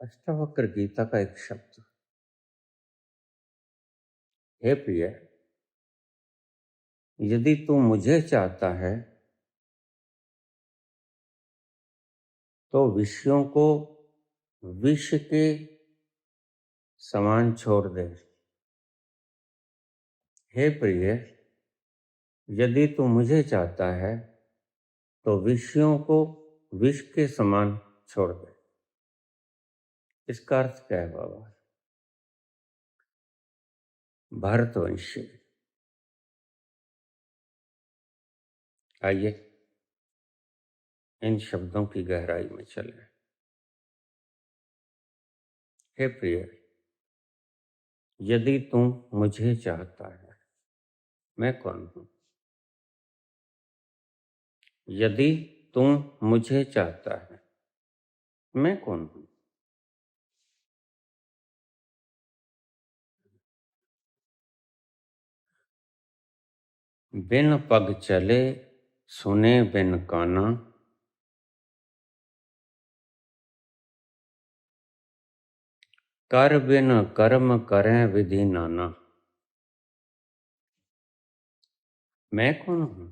अष्टावक्र गीता का एक शब्द। हे प्रिय, यदि तू मुझे चाहता है तो विषयों को विष के समान छोड़ दे। हे प्रिय, यदि तू मुझे चाहता है तो विषयों को विष के समान छोड़ दे। इसका अर्थ क्या है बाबा? भारतवंशी, आइए इन शब्दों की गहराई में चलें। हे प्रिय, यदि तू मुझे चाहता है, मैं कौन हूं? यदि तू मुझे चाहता है, मैं कौन हूं? बिन पग चले सुने बिन काना, कर बिन कर्म करें विधि नाना। मैं कौन हूं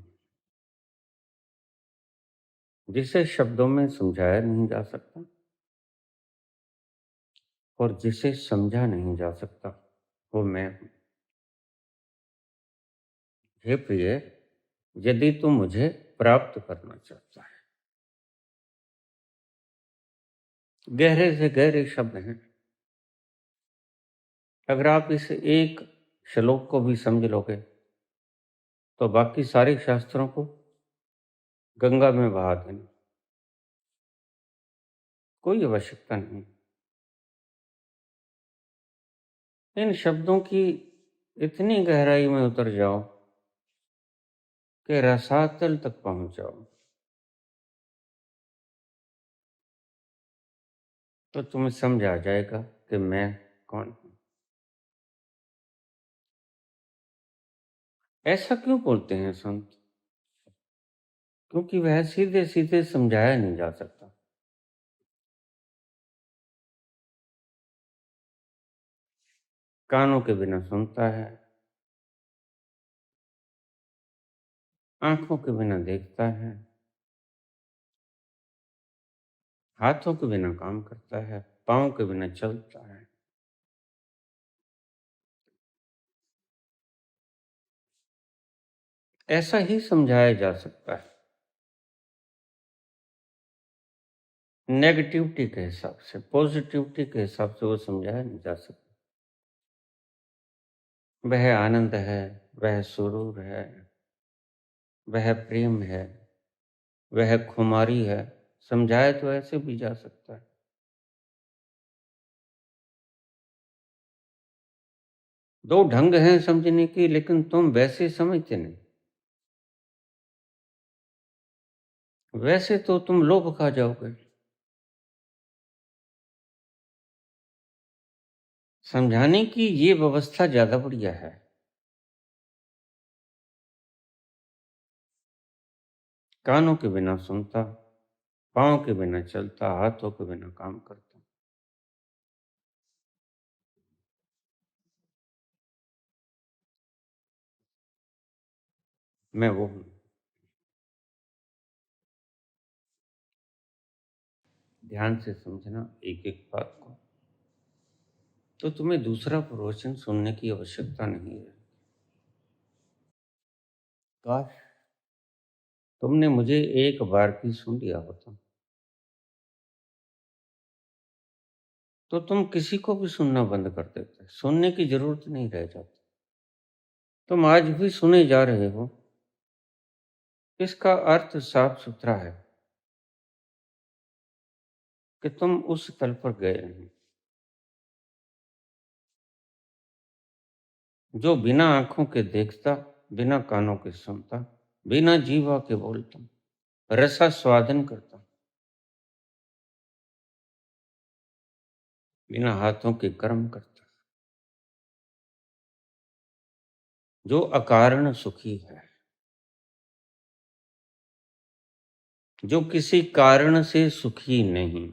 जिसे शब्दों में समझाया नहीं जा सकता और जिसे समझा नहीं जा सकता, वो मैं हूं। हे प्रिय, यदि तू मुझे प्राप्त करना चाहता है, गहरे से गहरे शब्द हैं। अगर आप इस एक श्लोक को भी समझ लोगे तो बाकी सारे शास्त्रों को गंगा में बहा देना, कोई आवश्यकता नहीं। इन शब्दों की इतनी गहराई में उतर जाओ कि रसातल तक पहुंच जाओ, तो तुम्हें समझ आ जाएगा कि मैं कौन हूं। ऐसा क्यों बोलते हैं संत? क्योंकि वह सीधे सीधे समझाया नहीं जा सकता। कानों के बिना सुनता है, आंखों के बिना देखता है, हाथों के बिना काम करता है, पांव के बिना चलता है। ऐसा ही समझाया जा सकता है। नेगेटिविटी के हिसाब से, पॉजिटिविटी के हिसाब से वो समझाया नहीं जा सकता। वह आनंद है, वह सुरूर है, वह प्रेम है, वह खुमारी है। समझाया तो ऐसे भी जा सकता है। दो ढंग हैं समझने की, लेकिन तुम वैसे समझते नहीं। वैसे तो तुम लोभ खा जाओगे। समझाने की ये व्यवस्था ज्यादा बढ़िया है। कानों के बिना सुनता, पांव के बिना चलता, हाथों के बिना काम करता। मैं वो हूं। ध्यान से समझना एक एक बात को, तो तुम्हें दूसरा प्रवचन सुनने की आवश्यकता नहीं है। काश तुमने मुझे एक बार भी सुन लिया होता तो तुम किसी को भी सुनना बंद कर देते, सुनने की जरूरत नहीं रह जाती। तुम आज भी सुने जा रहे हो। इसका अर्थ साफ सुथरा है कि तुम उस तल पर गए नहीं जो बिना आंखों के देखता, बिना कानों के सुनता, बिना जीवा के बोलता, रसा स्वादन करता, बिना हाथों के कर्म करता, जो अकारण सुखी है, जो किसी कारण से सुखी नहीं।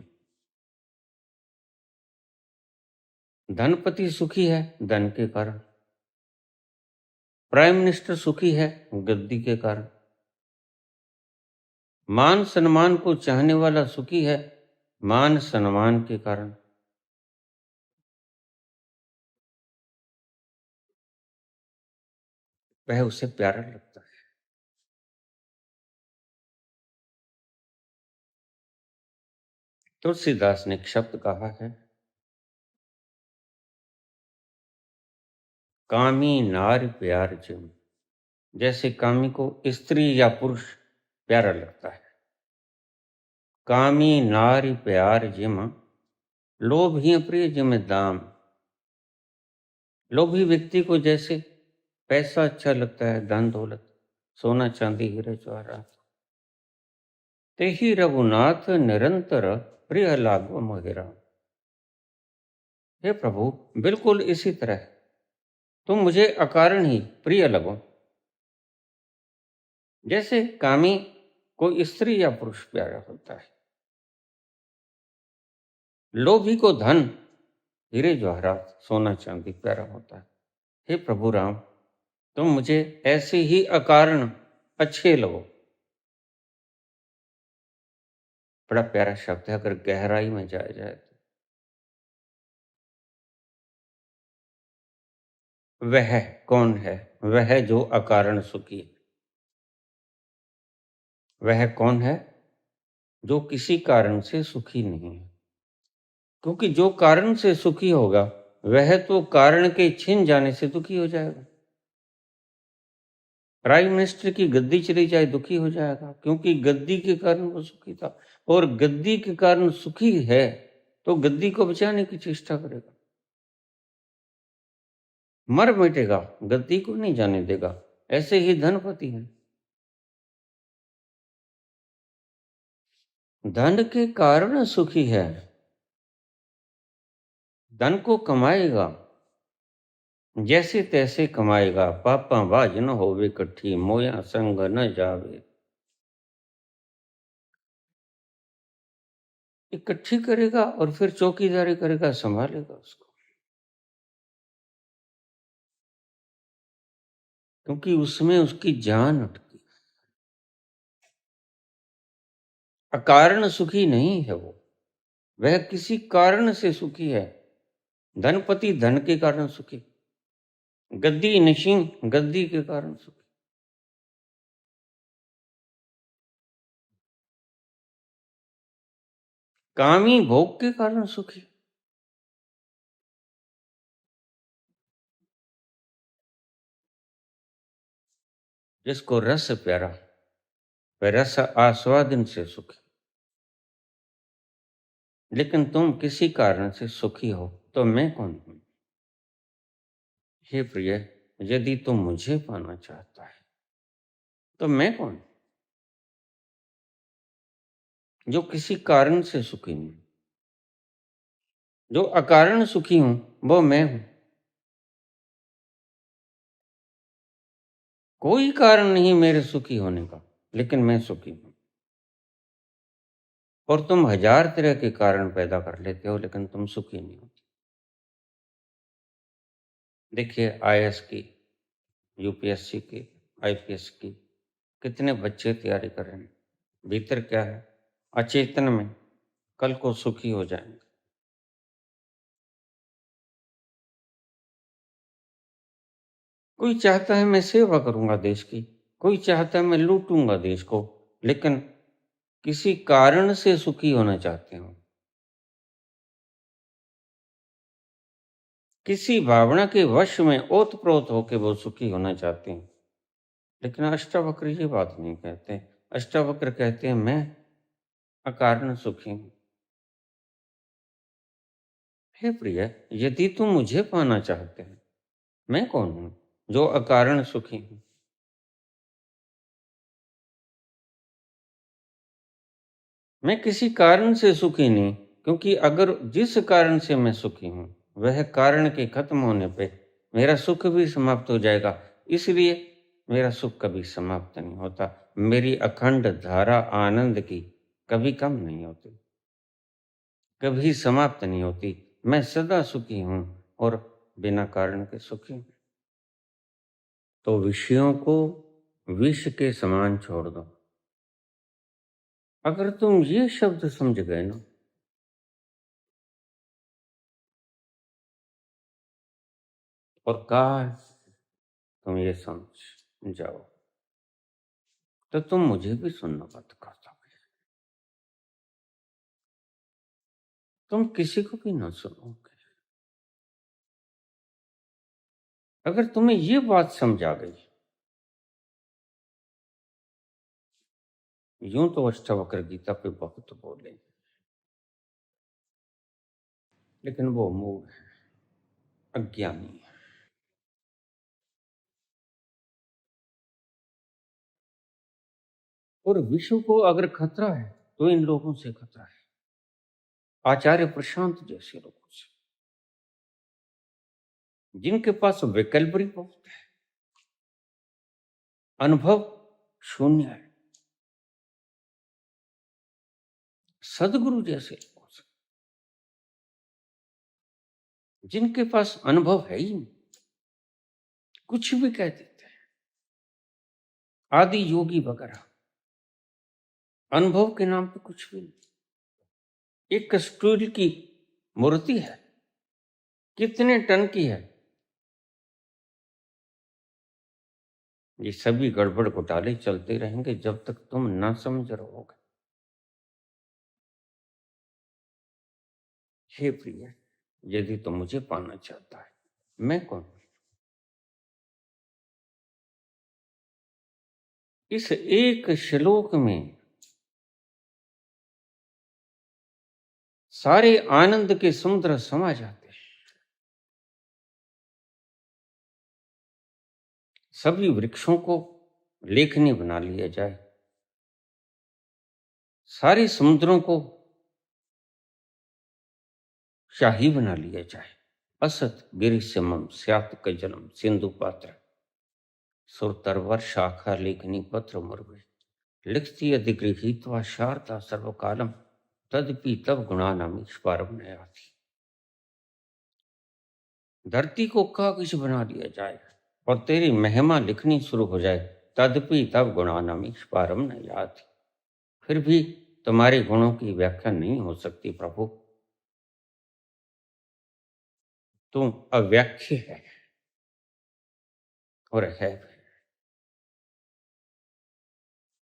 धनपति सुखी है धन के कारण, प्राइम मिनिस्टर सुखी है गद्दी के कारण, मान सम्मान को चाहने वाला सुखी है मान सम्मान के कारण। वह उसे प्यारा लगता है। तुलसीदास ने एक शब्द कहा है, कामी नार प्यार जिम। जैसे कामी को स्त्री या पुरुष प्यारा लगता है, कामी नारी प्यार जिम, लोभी प्रिय जिम दाम। लोभी व्यक्ति को जैसे पैसा अच्छा लगता है, धन दौलत, सोना चांदी हीरे जवाहरात, ते ही रघुनाथ निरंतर प्रिय लागो मोहिरा। हे प्रभु, बिल्कुल इसी तरह तुम मुझे अकारण ही प्रिय लगो। जैसे कामी को स्त्री या पुरुष प्यारा होता है, लोभी को धन हीरे जवाहरात सोना चांदी प्यारा होता है। हे प्रभु राम, तुम मुझे ऐसे ही अकारण अच्छे लगो। बड़ा प्यारा शब्द है अगर गहराई में जाया जाए तो। वह कौन है? वह जो अकारण सुखी है। वह कौन है जो किसी कारण से सुखी नहीं है? क्योंकि जो कारण से सुखी होगा वह तो कारण के छिन जाने से दुखी हो जाएगा। प्राइम मिनिस्टर की गद्दी चली जाए दुखी हो जाएगा, क्योंकि गद्दी के कारण वो सुखी था, और गद्दी के कारण सुखी है तो गद्दी को बचाने की चेष्टा करेगा। मर मिटेगा, गद्दी को नहीं जाने देगा। ऐसे ही धनपति है, धन के कारण सुखी है, धन को कमाएगा, जैसे तैसे कमाएगा, पापा बाज न होवे इकट्ठी, मोया संग न जावे। इकट्ठी करेगा और फिर चौकीदारी करेगा, संभालेगा उसको, क्योंकि उसमें उसकी जान अटकी। अकारण सुखी नहीं है वो, वह किसी कारण से सुखी है। धनपति धन के कारण सुखी, गद्दी नशीन गद्दी के कारण सुखी। कामी भोग के कारण सुखी, जिसको रस प्यारा वह रस आस्वादन से सुखी। लेकिन तुम किसी कारण से सुखी हो तो मैं कौन हूं? हे प्रिय, यदि तुम मुझे पाना चाहता है तो मैं कौन, जो किसी कारण से सुखी नहीं। जो अकारण सुखी हूं वो मैं हूं। कोई कारण नहीं मेरे सुखी होने का, लेकिन मैं सुखी हूं। और तुम हजार तरह के कारण पैदा कर लेते हो, लेकिन तुम सुखी नहीं होते। देखिए, आईएएस की, यूपीएससी की, आईपीएस की कितने बच्चे तैयारी कर रहे हैं। भीतर क्या है? अचेतन में कल को सुखी हो जाएंगे। कोई चाहता है मैं सेवा करूंगा देश की, कोई चाहता है मैं लूटूंगा देश को, लेकिन किसी कारण से सुखी होना चाहते हो। किसी भावना के वश में ओतप्रोत होकर वो सुखी होना चाहते हैं। लेकिन अष्टावक्र ये बात नहीं कहते। अष्टावक्र कहते हैं मैं अकारण सुखी हूं। हे प्रिय, यदि तुम मुझे पाना चाहते हैं, मैं कौन हूं जो अकारण सुखी हूं? मैं किसी कारण से सुखी नहीं, क्योंकि अगर जिस कारण से मैं सुखी हूं वह कारण के खत्म होने पे मेरा सुख भी समाप्त हो जाएगा। इसलिए मेरा सुख कभी समाप्त नहीं होता। मेरी अखंड धारा आनंद की कभी कम नहीं होती, कभी समाप्त नहीं होती। मैं सदा सुखी हूं, और बिना कारण के सुखी हूं। तो विषयों को विष के समान छोड़ दो। अगर तुम ये शब्द समझ गए ना, और काश तुम ये समझ जाओ, तो तुम मुझे भी सुनना बंद कर दोगे। तुम किसी को भी ना सुनोगे। अगर तुम्हें ये बात समझ आ गई, यूं तो अष्टावक्र गीता पे बहुत बोले, लेकिन वो मूढ़ है, अज्ञानी है। और विश्व को अगर खतरा है तो इन लोगों से खतरा है, आचार्य प्रशांत जैसे लोगों से, जिनके पास वैकल्पिक बहुत है, अनुभव शून्य है। सदगुरु जैसे लोगों से, जिनके पास अनुभव है ही नहीं, कुछ भी कह देते हैं। आदि योगी वगैरह, अनुभव के नाम पे कुछ भी नहीं। एक स्टूल की मूर्ति है, कितने टन की है। ये सभी गड़बड़ घोटाले चलते रहेंगे जब तक तुम ना समझ रहोगे। हे प्रिय, यदि तुम मुझे पाना चाहता है, मैं कौन? इस एक श्लोक में सारे आनंद के समुद्र समा जाते हैं। सभी वृक्षों को लेखनी बना लिया जाए, सारे समुद्रों को शाही बना लिया जाए। असत गिरिशमम स्यात कजलम सिंधु पात्र सुर तरवर शाखा लेखनी पत्र मुर्वे लिखती अधिगृहीत्वा शारदा सर्वकालम तदपि तब गुणानामीश पारम नयाति। धरती को कागज बना लिया जाए और तेरी महिमा लिखनी शुरू हो जाए, तदपि तब गुणानामीश पारम नयाति। फिर भी तुम्हारे गुणों की व्याख्या नहीं हो सकती प्रभु, तुम अव्याख्य है और है।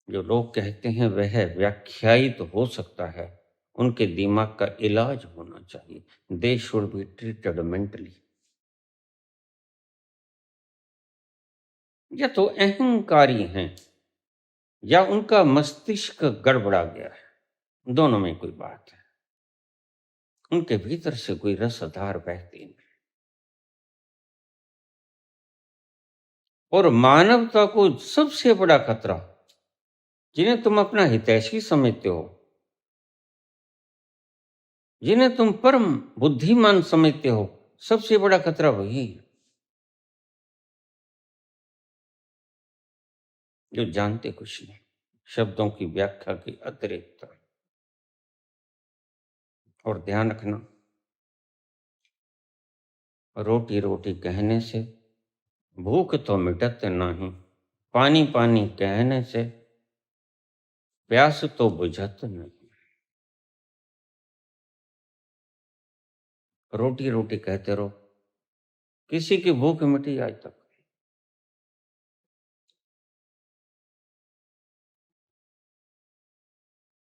जो लोग कहते हैं वह व्याख्यायित तो हो सकता है, उनके दिमाग का इलाज होना चाहिए। They should be treated mentally. या तो अहंकारी हैं या उनका मस्तिष्क गड़बड़ा गया है, दोनों में कोई बात है। उनके भीतर से कोई रसधार बहती नहीं। और मानवता को सबसे बड़ा खतरा, जिन्हें तुम अपना हितैषी समझते हो, जिन्हें तुम परम बुद्धिमान समझते हो, सबसे बड़ा खतरा वही है जो जानते कुछ नहीं, शब्दों की व्याख्या की अतिरिक्त। और ध्यान रखना, रोटी रोटी कहने से भूख तो मिटत नहीं, पानी पानी कहने से प्यास तो बुझत नहीं। रोटी रोटी कहते रहो, किसी की भूख मिटी आज तक?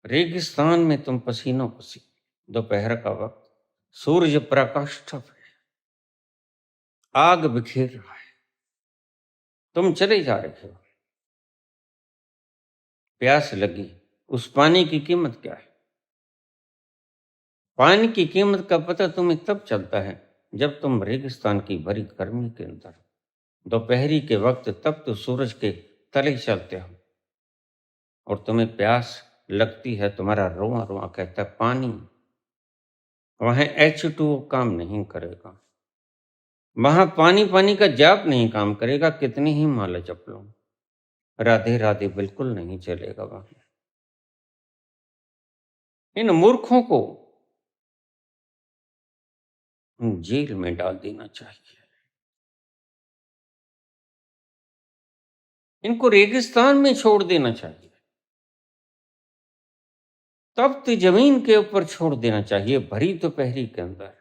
रेगिस्तान में तुम पसीनों पसीन, दोपहर का वक्त, सूर्य प्रकाष्ठ है, आग बिखेर रहा है, तुम चले जा रहे हो, प्यास लगी, उस पानी की कीमत क्या है? पानी की कीमत का पता तुम्हें तब चलता है जब तुम रेगिस्तान की भरी गर्मी के अंदर दोपहरी के वक्त तब तो सूरज के तले चलते हो और तुम्हें प्यास लगती है, तुम्हारा रोआ रोआ कहता है पानी। वहां H2O काम नहीं करेगा, वहां पानी पानी का जाप नहीं काम करेगा, कितनी ही माला जप लो, राधे राधे बिल्कुल नहीं चलेगा वहां। इन मूर्खों को जेल में डाल देना चाहिए। इनको रेगिस्तान में छोड़ देना चाहिए। तप्त जमीन के ऊपर छोड़ देना चाहिए, भरी दोपहरी के अंदर,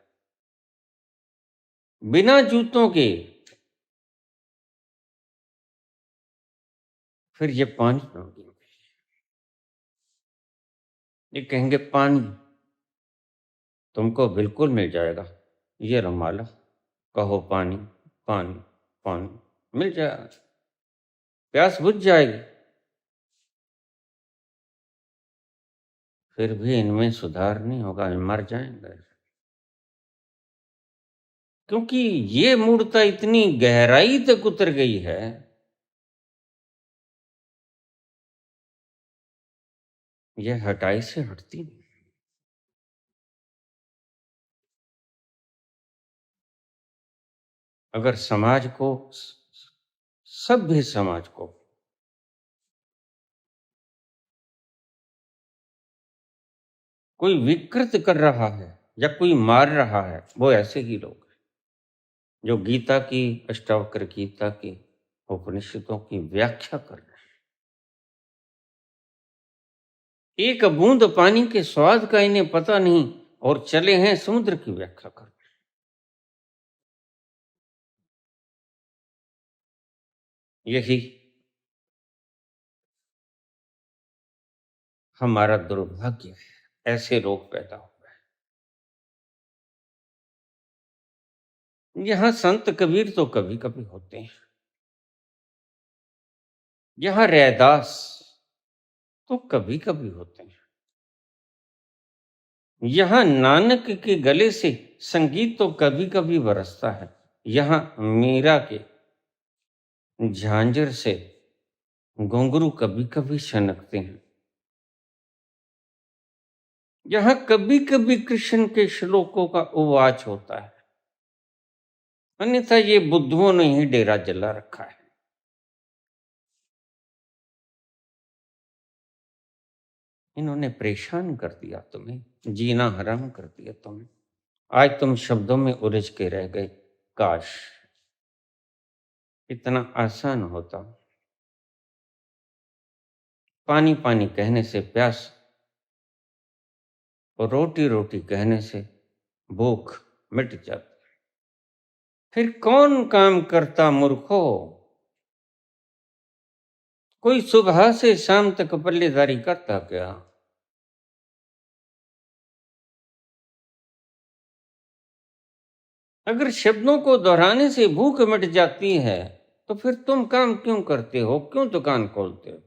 बिना जूतों के। फिर ये पानी मांगेंगे, ये कहेंगे पानी तुमको बिल्कुल मिल जाएगा, ये रमाला, कहो पानी पानी पानी, मिल जाएगा, प्यास बुझ जाएगी। फिर भी इनमें सुधार नहीं होगा, मर जाएंगे। क्योंकि ये मूर्ता इतनी गहराई तक उतर गई है, यह हटाई से हटती नहीं। अगर समाज को, सभ्य समाज को कोई विकृत कर रहा है या कोई मार रहा है, वो ऐसे ही लोग हैं जो गीता की, अष्टावक्र गीता की, उपनिषदों की व्याख्या कर रहे हैं। एक बूंद पानी के स्वाद का इन्हें पता नहीं और चले हैं समुद्र की व्याख्या कर। यही हमारा दुर्भाग्य है, ऐसे लोग पैदा हुए हैं। यहाँ संत कबीर तो कभी कभी होते हैं, यहाँ रैदास तो कभी कभी होते हैं, यहाँ नानक के गले से संगीत तो कभी कभी बरसता है, यहाँ मीरा के झांझर से घुंघरू कभी कभी छनकते हैं, यहाँ कभी कभी कृष्ण के श्लोकों का उवाच होता है। अन्यथा ये बुद्धुओं ने ही डेरा जला रखा है। इन्होंने परेशान कर दिया तुम्हें, जीना हराम कर दिया तुम्हें। आज तुम शब्दों में उलझ के रह गए। काश इतना आसान होता, पानी पानी कहने से प्यास और रोटी रोटी कहने से भूख मिट जाती। फिर कौन काम करता मूर्खो, कोई सुबह से शाम तक पल्लेदारी करता क्या। अगर शब्दों को दोहराने से भूख मिट जाती है तो फिर तुम काम क्यों करते हो, क्यों दुकान खोलते हो।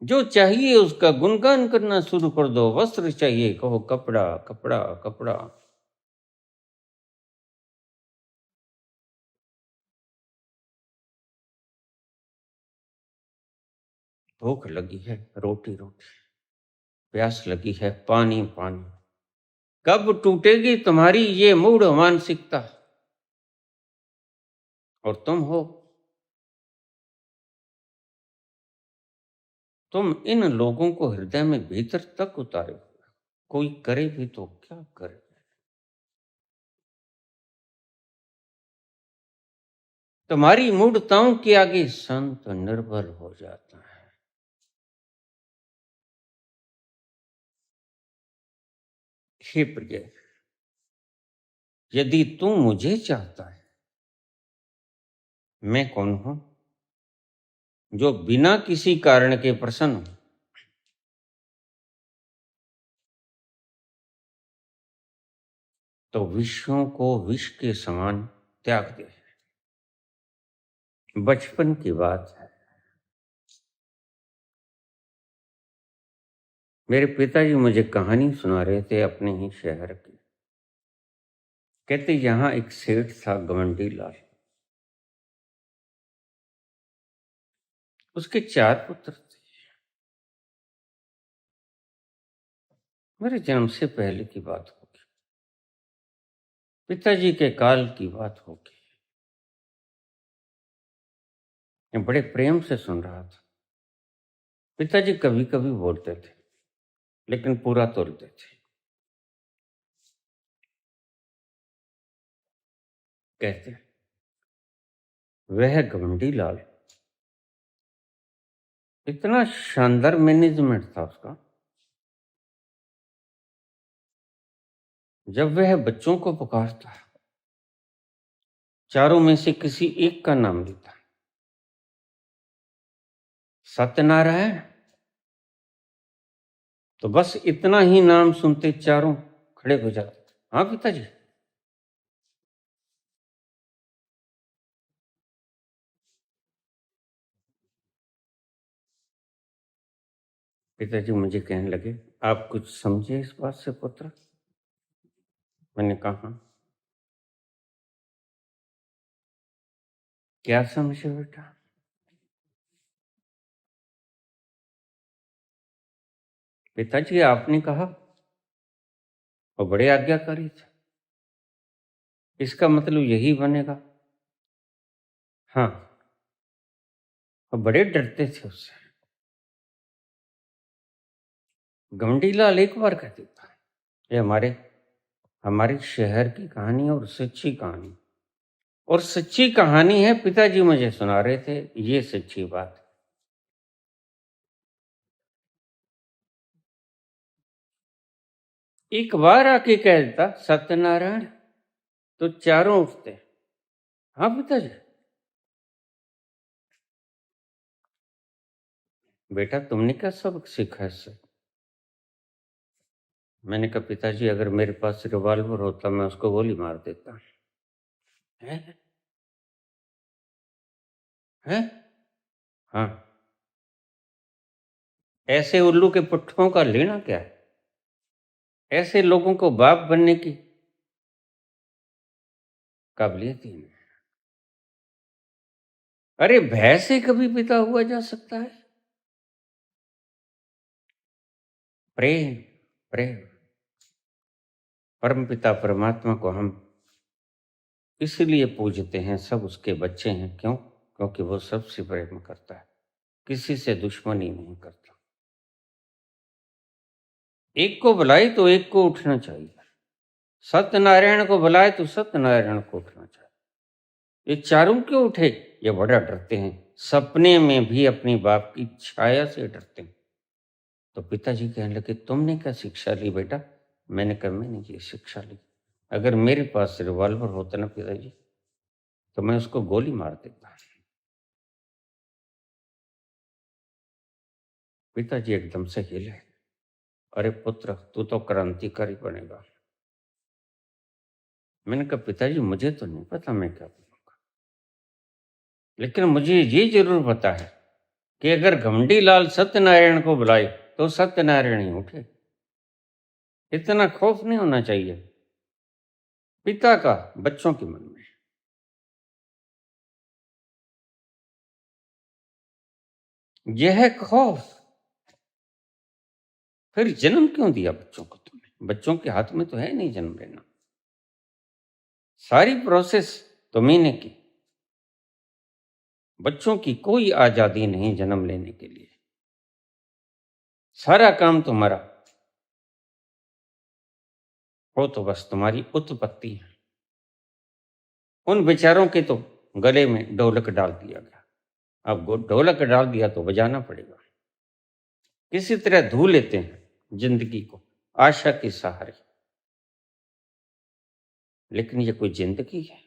जो चाहिए उसका गुणगान करना शुरू कर दो। वस्त्र चाहिए, कहो कपड़ा कपड़ा कपड़ा। भूख लगी है, रोटी रोटी, प्यास लगी है, पानी पानी। कब टूटेगी तुम्हारी ये मूढ़ मानसिकता। और तुम हो, तुम इन लोगों को हृदय में भीतर तक उतारे हो। कोई करे भी तो क्या करे। तुम्हारी मूढ़ताओं के आगे संत निर्बल हो जाता है। हे प्रिय, यदि तू मुझे चाहता है, मैं कौन हूं जो बिना किसी कारण के प्रसन्न हूं। तो विषयों को विष के समान त्याग दे। बचपन की बात है, मेरे पिताजी मुझे कहानी सुना रहे थे अपने ही शहर की। कहते यहाँ एक सेठ था गवंडी लाल, उसके 4 पुत्र थे। मेरे जन्म से पहले की बात होगी, पिताजी के काल की बात होगी। मैं बड़े प्रेम से सुन रहा था। पिताजी कभी कभी बोलते थे, लेकिन पूरा तोलते थे। कहते हैं। वह घमंडी लाल, इतना शानदार मैनेजमेंट था उसका। जब वह बच्चों को पुकारता, चारों में से किसी एक का नाम लेता, सत्यनारायण, तो बस इतना ही नाम सुनते चारों खड़े हो जाते। हाँ पिताजी। पिताजी मुझे कहने लगे, आप कुछ समझे इस बात से पुत्र? मैंने कहा हाँ। क्या समझे बेटा? पिताजी आपने कहा वो बड़े आज्ञाकारी थे, इसका मतलब यही बनेगा। हाँ, वो बड़े डरते थे उससे। घमंडी लाल एक बार कह देता, ये हमारे हमारे शहर की कहानी और सच्ची कहानी, और सच्ची कहानी है। पिताजी मुझे सुना रहे थे, ये सच्ची बात। एक बार आके कह देता सत्यनारायण, तो चारों उठते। हाँ पिताजी। बेटा तुमने क्या सबक सीखा इससे? मैंने कहा पिताजी अगर मेरे पास रिवॉल्वर होता मैं उसको गोली मार देता। है? है? हाँ। ऐसे उल्लू के पुट्ठों का लेना क्या है? ऐसे लोगों को बाप बनने की काबिलियत ही नहीं। अरे भय से कभी पिता हुआ जा सकता है? प्रेम, प्रेम। परम पिता परमात्मा को हम इसलिए पूजते हैं, सब उसके बच्चे हैं। क्यों? क्योंकि वो सबसे प्रेम करता है, किसी से दुश्मनी नहीं करता। एक को बुलाए तो एक को उठना चाहिए, सत्यनारायण को बुलाए तो सत्यनारायण को उठना चाहिए। ये चारों क्यों उठे? ये बड़ा डरते हैं, सपने में भी अपनी बाप की छाया से डरते हैं। तो पिताजी कहने लगे, तुमने क्या शिक्षा ली बेटा? मैंने कहा मैंने ये शिक्षा ली, अगर मेरे पास रिवॉल्वर होता ना पिताजी, तो मैं उसको गोली मार देता। पिताजी एकदम से हिले, अरे पुत्र तू तो क्रांतिकारी बनेगा। मैंने कहा पिताजी मुझे तो नहीं पता मैं क्या बनूंगा, लेकिन मुझे ये जरूर पता है कि अगर घमंडी लाल सत्यनारायण को बुलाए तो सत्यनारायण ही उठे। इतना खौफ नहीं होना चाहिए पिता का बच्चों के मन में। यह खौफ, फिर जन्म क्यों दिया बच्चों को तुमने? बच्चों के हाथ में तो है नहीं जन्म लेना, सारी प्रोसेस तुम्ही ने की। बच्चों की कोई आजादी नहीं जन्म लेने के लिए, सारा काम तुम्हारा। वो तो बस तुम्हारी उत्पत्ति है। उन बेचारों के तो गले में ढोलक डाल दिया गया, अब ढोलक डाल दिया तो बजाना पड़ेगा। किसी तरह धू लेते हैं जिंदगी को आशा के सहारे, लेकिन ये कोई जिंदगी है?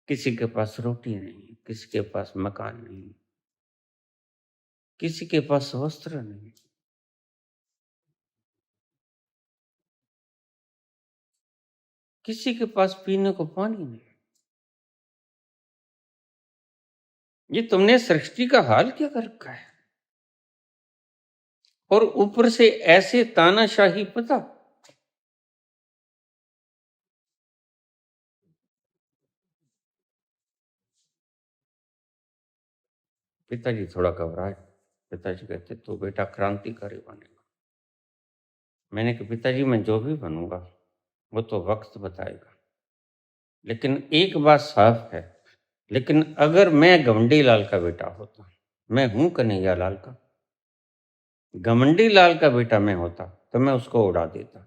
किसी के पास रोटी नहीं, किसी के पास मकान नहीं, किसी के पास वस्त्र नहीं, किसी के पास पीने को पानी नहीं। ये तुमने सृष्टि का हाल क्या कर रखा है? और ऊपर से ऐसे तानाशाही पता। पिताजी थोड़ा घबराए। पिताजी कहते तू बेटा क्रांतिकारी बनेगा। मैंने कहा पिताजी मैं जो भी बनूंगा वो तो वक्त बताएगा, लेकिन एक बात साफ है, लेकिन अगर मैं घमंडी लाल का बेटा होता, मैं हूं कन्हैया लाल का, घमंडी लाल का बेटा मैं होता तो मैं उसको उड़ा देता।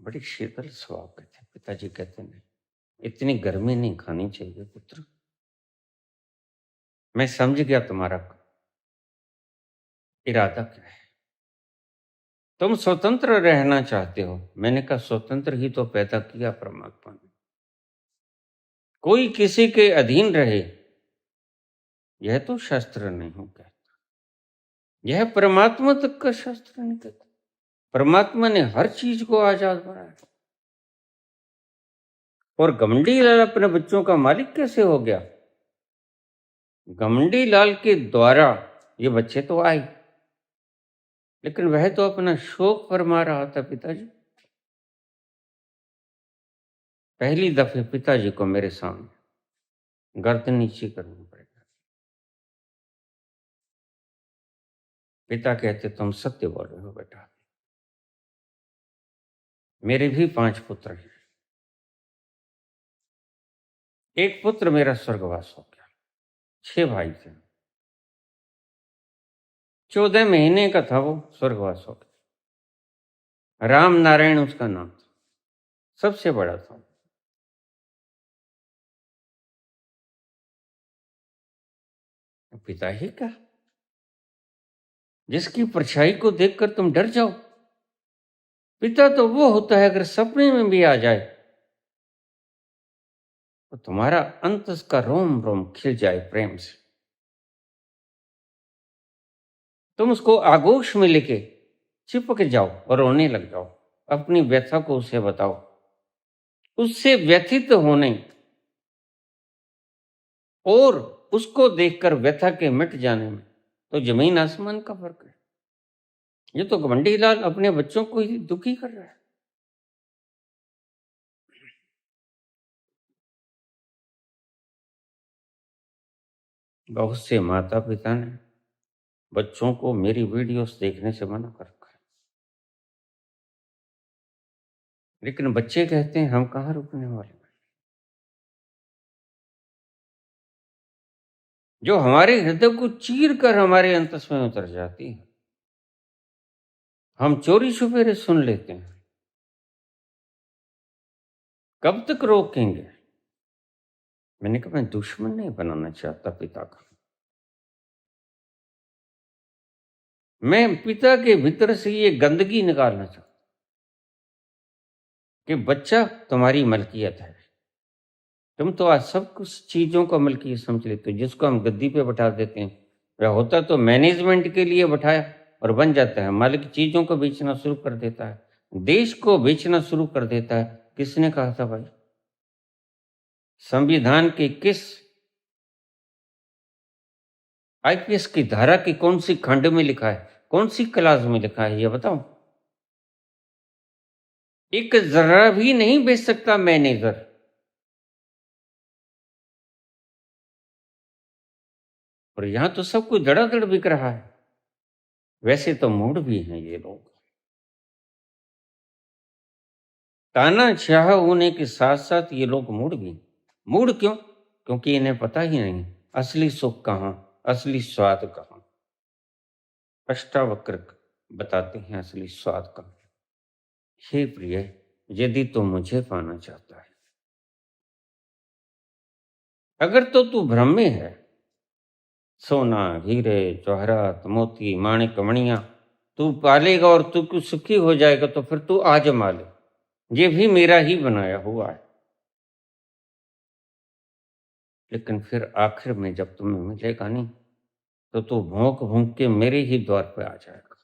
बड़ी शीतल स्वभाव के थे। पिताजी कहते नहीं, इतनी गर्मी नहीं खानी चाहिए पुत्र। मैं समझ गया तुम्हारा इरादा क्या है। तुम स्वतंत्र रहना चाहते हो। मैंने कहा स्वतंत्र ही तो पैदा किया परमात्मा ने। कोई किसी के अधीन रहे यह तो शास्त्र नहीं कहता। यह परमात्मा तक का शास्त्र नहीं कहता। परमात्मा ने हर चीज को आजाद बनाया। और घमंडी लाल अपने बच्चों का मालिक कैसे हो गया? घमंडी लाल के द्वारा ये बच्चे तो आए, लेकिन वह तो अपना शौक फरमा रहा था पिताजी। पहली दफे पिताजी को मेरे सामने गर्दन नीचे करनी पड़ेगा। पिता कहते तुम सत्य बोल रहे हो बेटा। मेरे भी 5 पुत्र हैं। एक पुत्र मेरा स्वर्गवास हो गया। 6 भाई थे। 14 महीने का था वो, स्वर्गवास हो गया। राम नारायण उसका नाम था, सबसे बड़ा था। पिता ही क्या, जिसकी परछाई को देखकर तुम डर जाओ। पिता तो वो होता है अगर सपने में भी आ जाए तो तुम्हारा अंतस का रोम रोम खिल जाए प्रेम से। तुम उसको आगोश में लेके चिपक जाओ और रोने लग जाओ। अपनी व्यथा को उसे बताओ। उससे व्यथित होने और उसको देखकर व्यथा के मिट जाने में तो जमीन आसमान का फर्क है। ये तो घमंडी लाल अपने बच्चों को ही दुखी कर रहा है। बहुत से माता पिता ने बच्चों को मेरी वीडियोस देखने से मना कर रखा है, लेकिन बच्चे कहते हैं हम कहाँ रुकने वाले। जो हमारे हृदय को चीर कर हमारे अंतस में उतर जाती है, हम चोरी छुपेरे सुन लेते हैं। कब तक रोकेंगे? मैंने कहा मैं दुश्मन नहीं बनाना चाहता पिता का। मैं पिता के भीतर से ये गंदगी निकालना चाहता कि बच्चा तुम्हारी मलकियत है। तुम तो आज सब कुछ चीजों का मलकियत समझ लेते हो। जिसको हम गद्दी पे बैठा देते हैं वह होता तो मैनेजमेंट के लिए बैठाया और बन जाता है मालिक। चीजों को बेचना शुरू कर देता है, देश को बेचना शुरू कर देता है। किसने कहा था भाई? संविधान के किस आईपीएस की धारा की कौन सी खंड में लिखा है, कौन सी क्लास में लिखा है, ये बताओ। एक जरा भी नहीं बेच सकता मैनेजर। और यहां तो सब कुछ धड़ाधड़ बिक रहा है। वैसे तो मूड भी हैं ये लोग। तानाशाह होने के साथ साथ ये लोग मूड भी। मूड क्यों? क्योंकि इन्हें पता ही नहीं असली सुख कहाँ, असली स्वाद कहाँ। अष्टावक्र बताते हैं असली स्वाद कहाँ। हे प्रिय, यदि तू मुझे पाना चाहता है, अगर तो तू भ्रम में है, सोना हीरे जवाहरात मोती माणिक मणिया तू पालेगा और तू सुखी हो जाएगा तो फिर तू आजमा ले, ये भी मेरा ही बनाया हुआ है। लेकिन फिर आखिर में जब तुम्हें मिलेगा नहीं तो तू भौंक भौंक के मेरे ही द्वार पे आ जाएगा।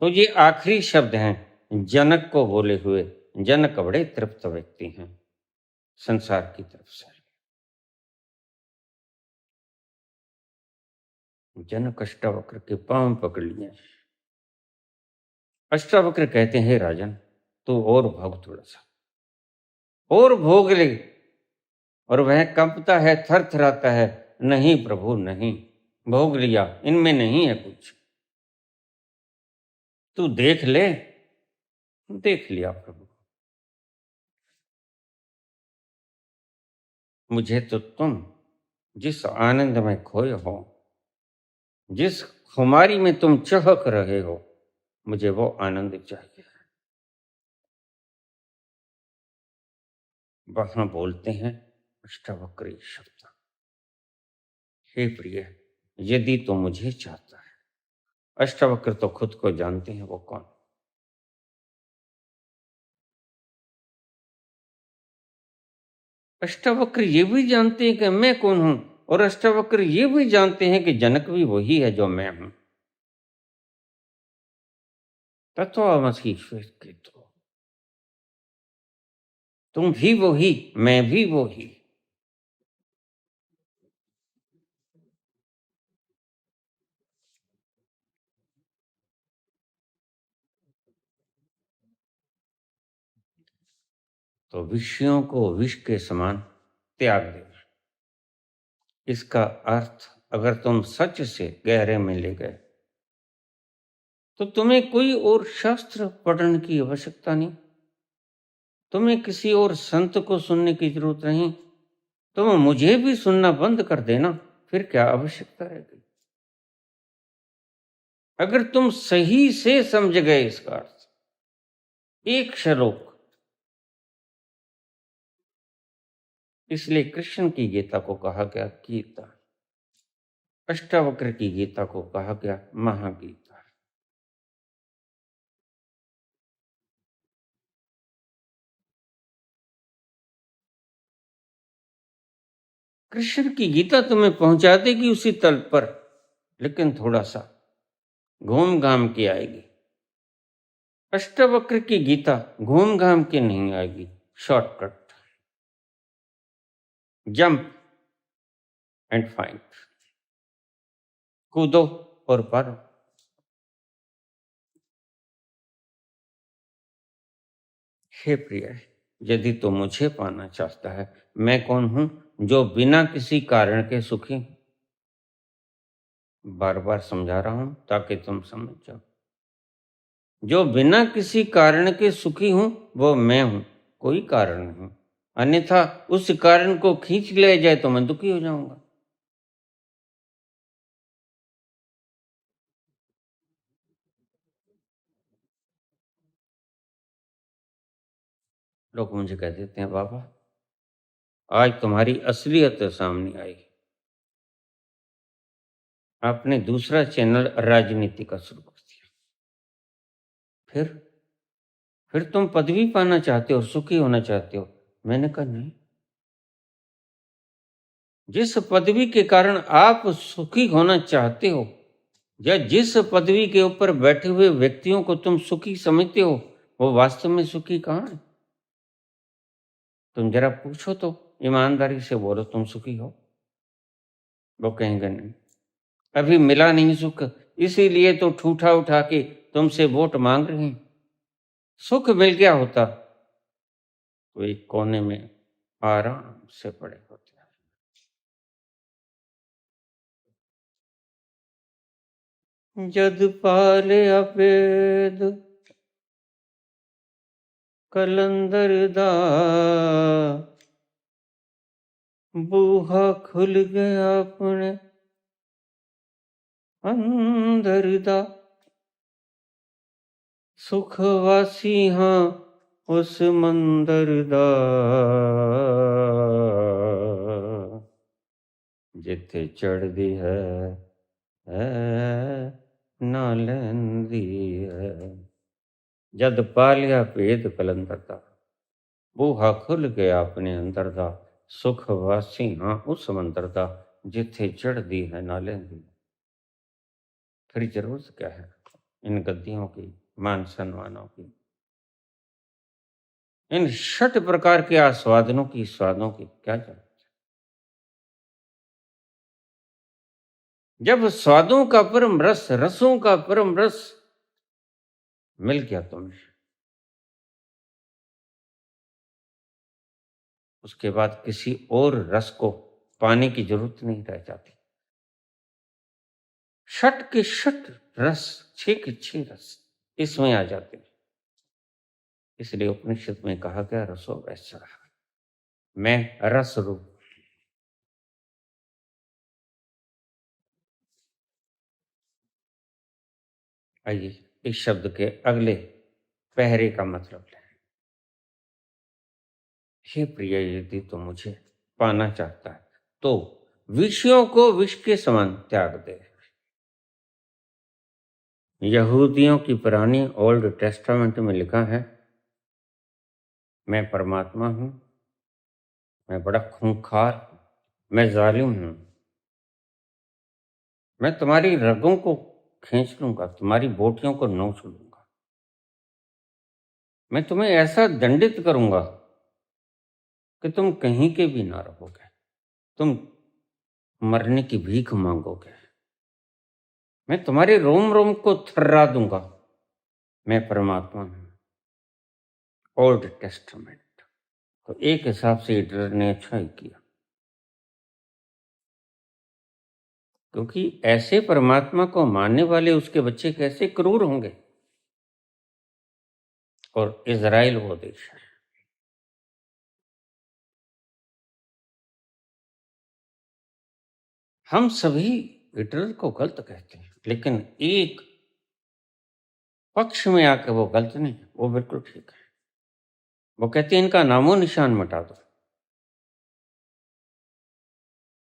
तो ये आखिरी शब्द हैं जनक को बोले हुए। जनक बड़े तृप्त व्यक्ति हैं संसार की तरफ से। जनक अष्टावक्र के पांव पकड़ लिए। अष्टावक्र कहते हैं राजन तू और भोग थोड़ा सा और भोग ले। और वह कंपता है, थर थराता है, नहीं प्रभु नहीं, भोग लिया, इनमें नहीं है कुछ। तू देख ले। देख लिया प्रभु। मुझे तो तुम जिस आनंद में खोए हो, जिस खुमारी में तुम चहक रहे हो, मुझे वो आनंद चाहिए। वहां बोलते हैं अष्टावक्र शब्द। हे प्रिय, यदि तो मुझे चाहता है। अष्टावक्र तो खुद को जानते हैं वो कौन। अष्टावक्र ये भी जानते हैं कि मैं कौन हूं, और अष्टावक्र ये भी जानते हैं कि जनक भी वही है जो मैं हूं। तत्वमसि श्वेतकेतो, तुम भी वही, मैं भी वही। तो विषयों को विष के समान त्याग देना, इसका अर्थ अगर तुम सच से गहरे में ले गए तो तुम्हें कोई और शास्त्र पढ़ने की आवश्यकता नहीं, तुम्हें किसी और संत को सुनने की जरूरत नहीं, तुम मुझे भी सुनना बंद कर देना, फिर क्या आवश्यकता रहेगी। अगर तुम सही से समझ गए इसका अर्थ, एक श्लोक, इसलिए कृष्ण की गीता को कहा गया गीता, अष्टावक्र की गीता को कहा गया महागीता। कृष्ण की गीता तुम्हें पहुंचा देगी उसी तल पर, लेकिन थोड़ा सा घूम घाम के आएगी। अष्टावक्र की गीता घूम घाम के नहीं आएगी, शॉर्टकट, जंप एंड फाइंड, कूदो और पारो। हे प्रिय, यदि तो मुझे पाना चाहता है, मैं कौन हूं जो बिना किसी कारण के सुखी हूं। बार बार समझा रहा हूं ताकि तुम समझ जाओ। जो बिना किसी कारण के सुखी हूं वो मैं हूं, कोई कारण नहीं। अन्यथा उस कारण को खींच लिया जाए तो मैं दुखी हो जाऊंगा। लोग मुझे कह देते हैं, बाबा आज तुम्हारी असलियत सामने आई, आपने दूसरा चैनल राजनीति का शुरू कर दिया। फिर तुम पदवी पाना चाहते हो, सुखी होना चाहते हो। मैंने कहा नहीं, जिस पदवी के कारण आप सुखी होना चाहते हो, या जिस पदवी के ऊपर बैठे हुए व्यक्तियों को तुम सुखी समझते हो, वो वास्तव में सुखी कहाँ है। तुम जरा पूछो तो, ईमानदारी से बोलो तुम सुखी हो। वो कहेंगे नहीं, अभी मिला नहीं सुख, इसीलिए तो ठूठा उठा के तुमसे वोट मांग रहे हैं। सुख मिल गया होता तो एक कोने में आराम से पड़े होते। जद पाले अपेद कलंदर दा, बूहा खुल गया अपने अंदर दा। सुखवासी हाँ उस मंदर दा, जिथे चढ़दी है ना लैंदी है। जद पालिया भेद कलंदर दा, बूहा खुल गया अपने अंदर दा। सुख वासी हाँ उस मंदर दा, जिथे चढ़दी है ना लैंदी। फिर जरूरत क्या है इन गद्दियों की, मान सम्मानों की, इन 6 प्रकार के आस्वादनों की, स्वादों की क्या जरूरत। जब स्वादों का परम रस, रसों का परम रस मिल गया तुम्हें, उसके बाद किसी और रस को पाने की जरूरत नहीं रह जाती। 6 के 6 रस, 6 के 6 रस इसमें आ जाते हैं। इसलिए उपनिषद में कहा गया रसो वैसा, मैं रस रूप। आइए इस शब्द के अगले पहरे का मतलब लें। हे प्रिय, यदि तो मुझे पाना चाहता है तो विषयों को विष के समान त्याग दे। यहूदियों की पुरानी ओल्ड टेस्टामेंट में लिखा है, मैं परमात्मा हूं, मैं बड़ा खूंखार हूं, मैं जालिम हूं, मैं तुम्हारी रगों को खींच लूंगा, तुम्हारी बोटियों को नोच लूंगा, मैं तुम्हें ऐसा दंडित करूंगा कि तुम कहीं के भी ना रहोगे, तुम मरने की भीख मांगोगे, मैं तुम्हारे रोम रोम को थर्रा दूंगा। मैं परमात्मा हूं। Old testament. तो एक हिसाब से हिटलर ने अच्छा ही किया, क्योंकि ऐसे परमात्मा को मानने वाले उसके बच्चे कैसे क्रूर होंगे। और इजराइल वो देश है। हम सभी हिटलर को गलत कहते हैं, लेकिन एक पक्ष में आकर वो गलत नहीं, वो बिल्कुल ठीक है। वो कहते हैं इनका नामो निशान मिटा दो।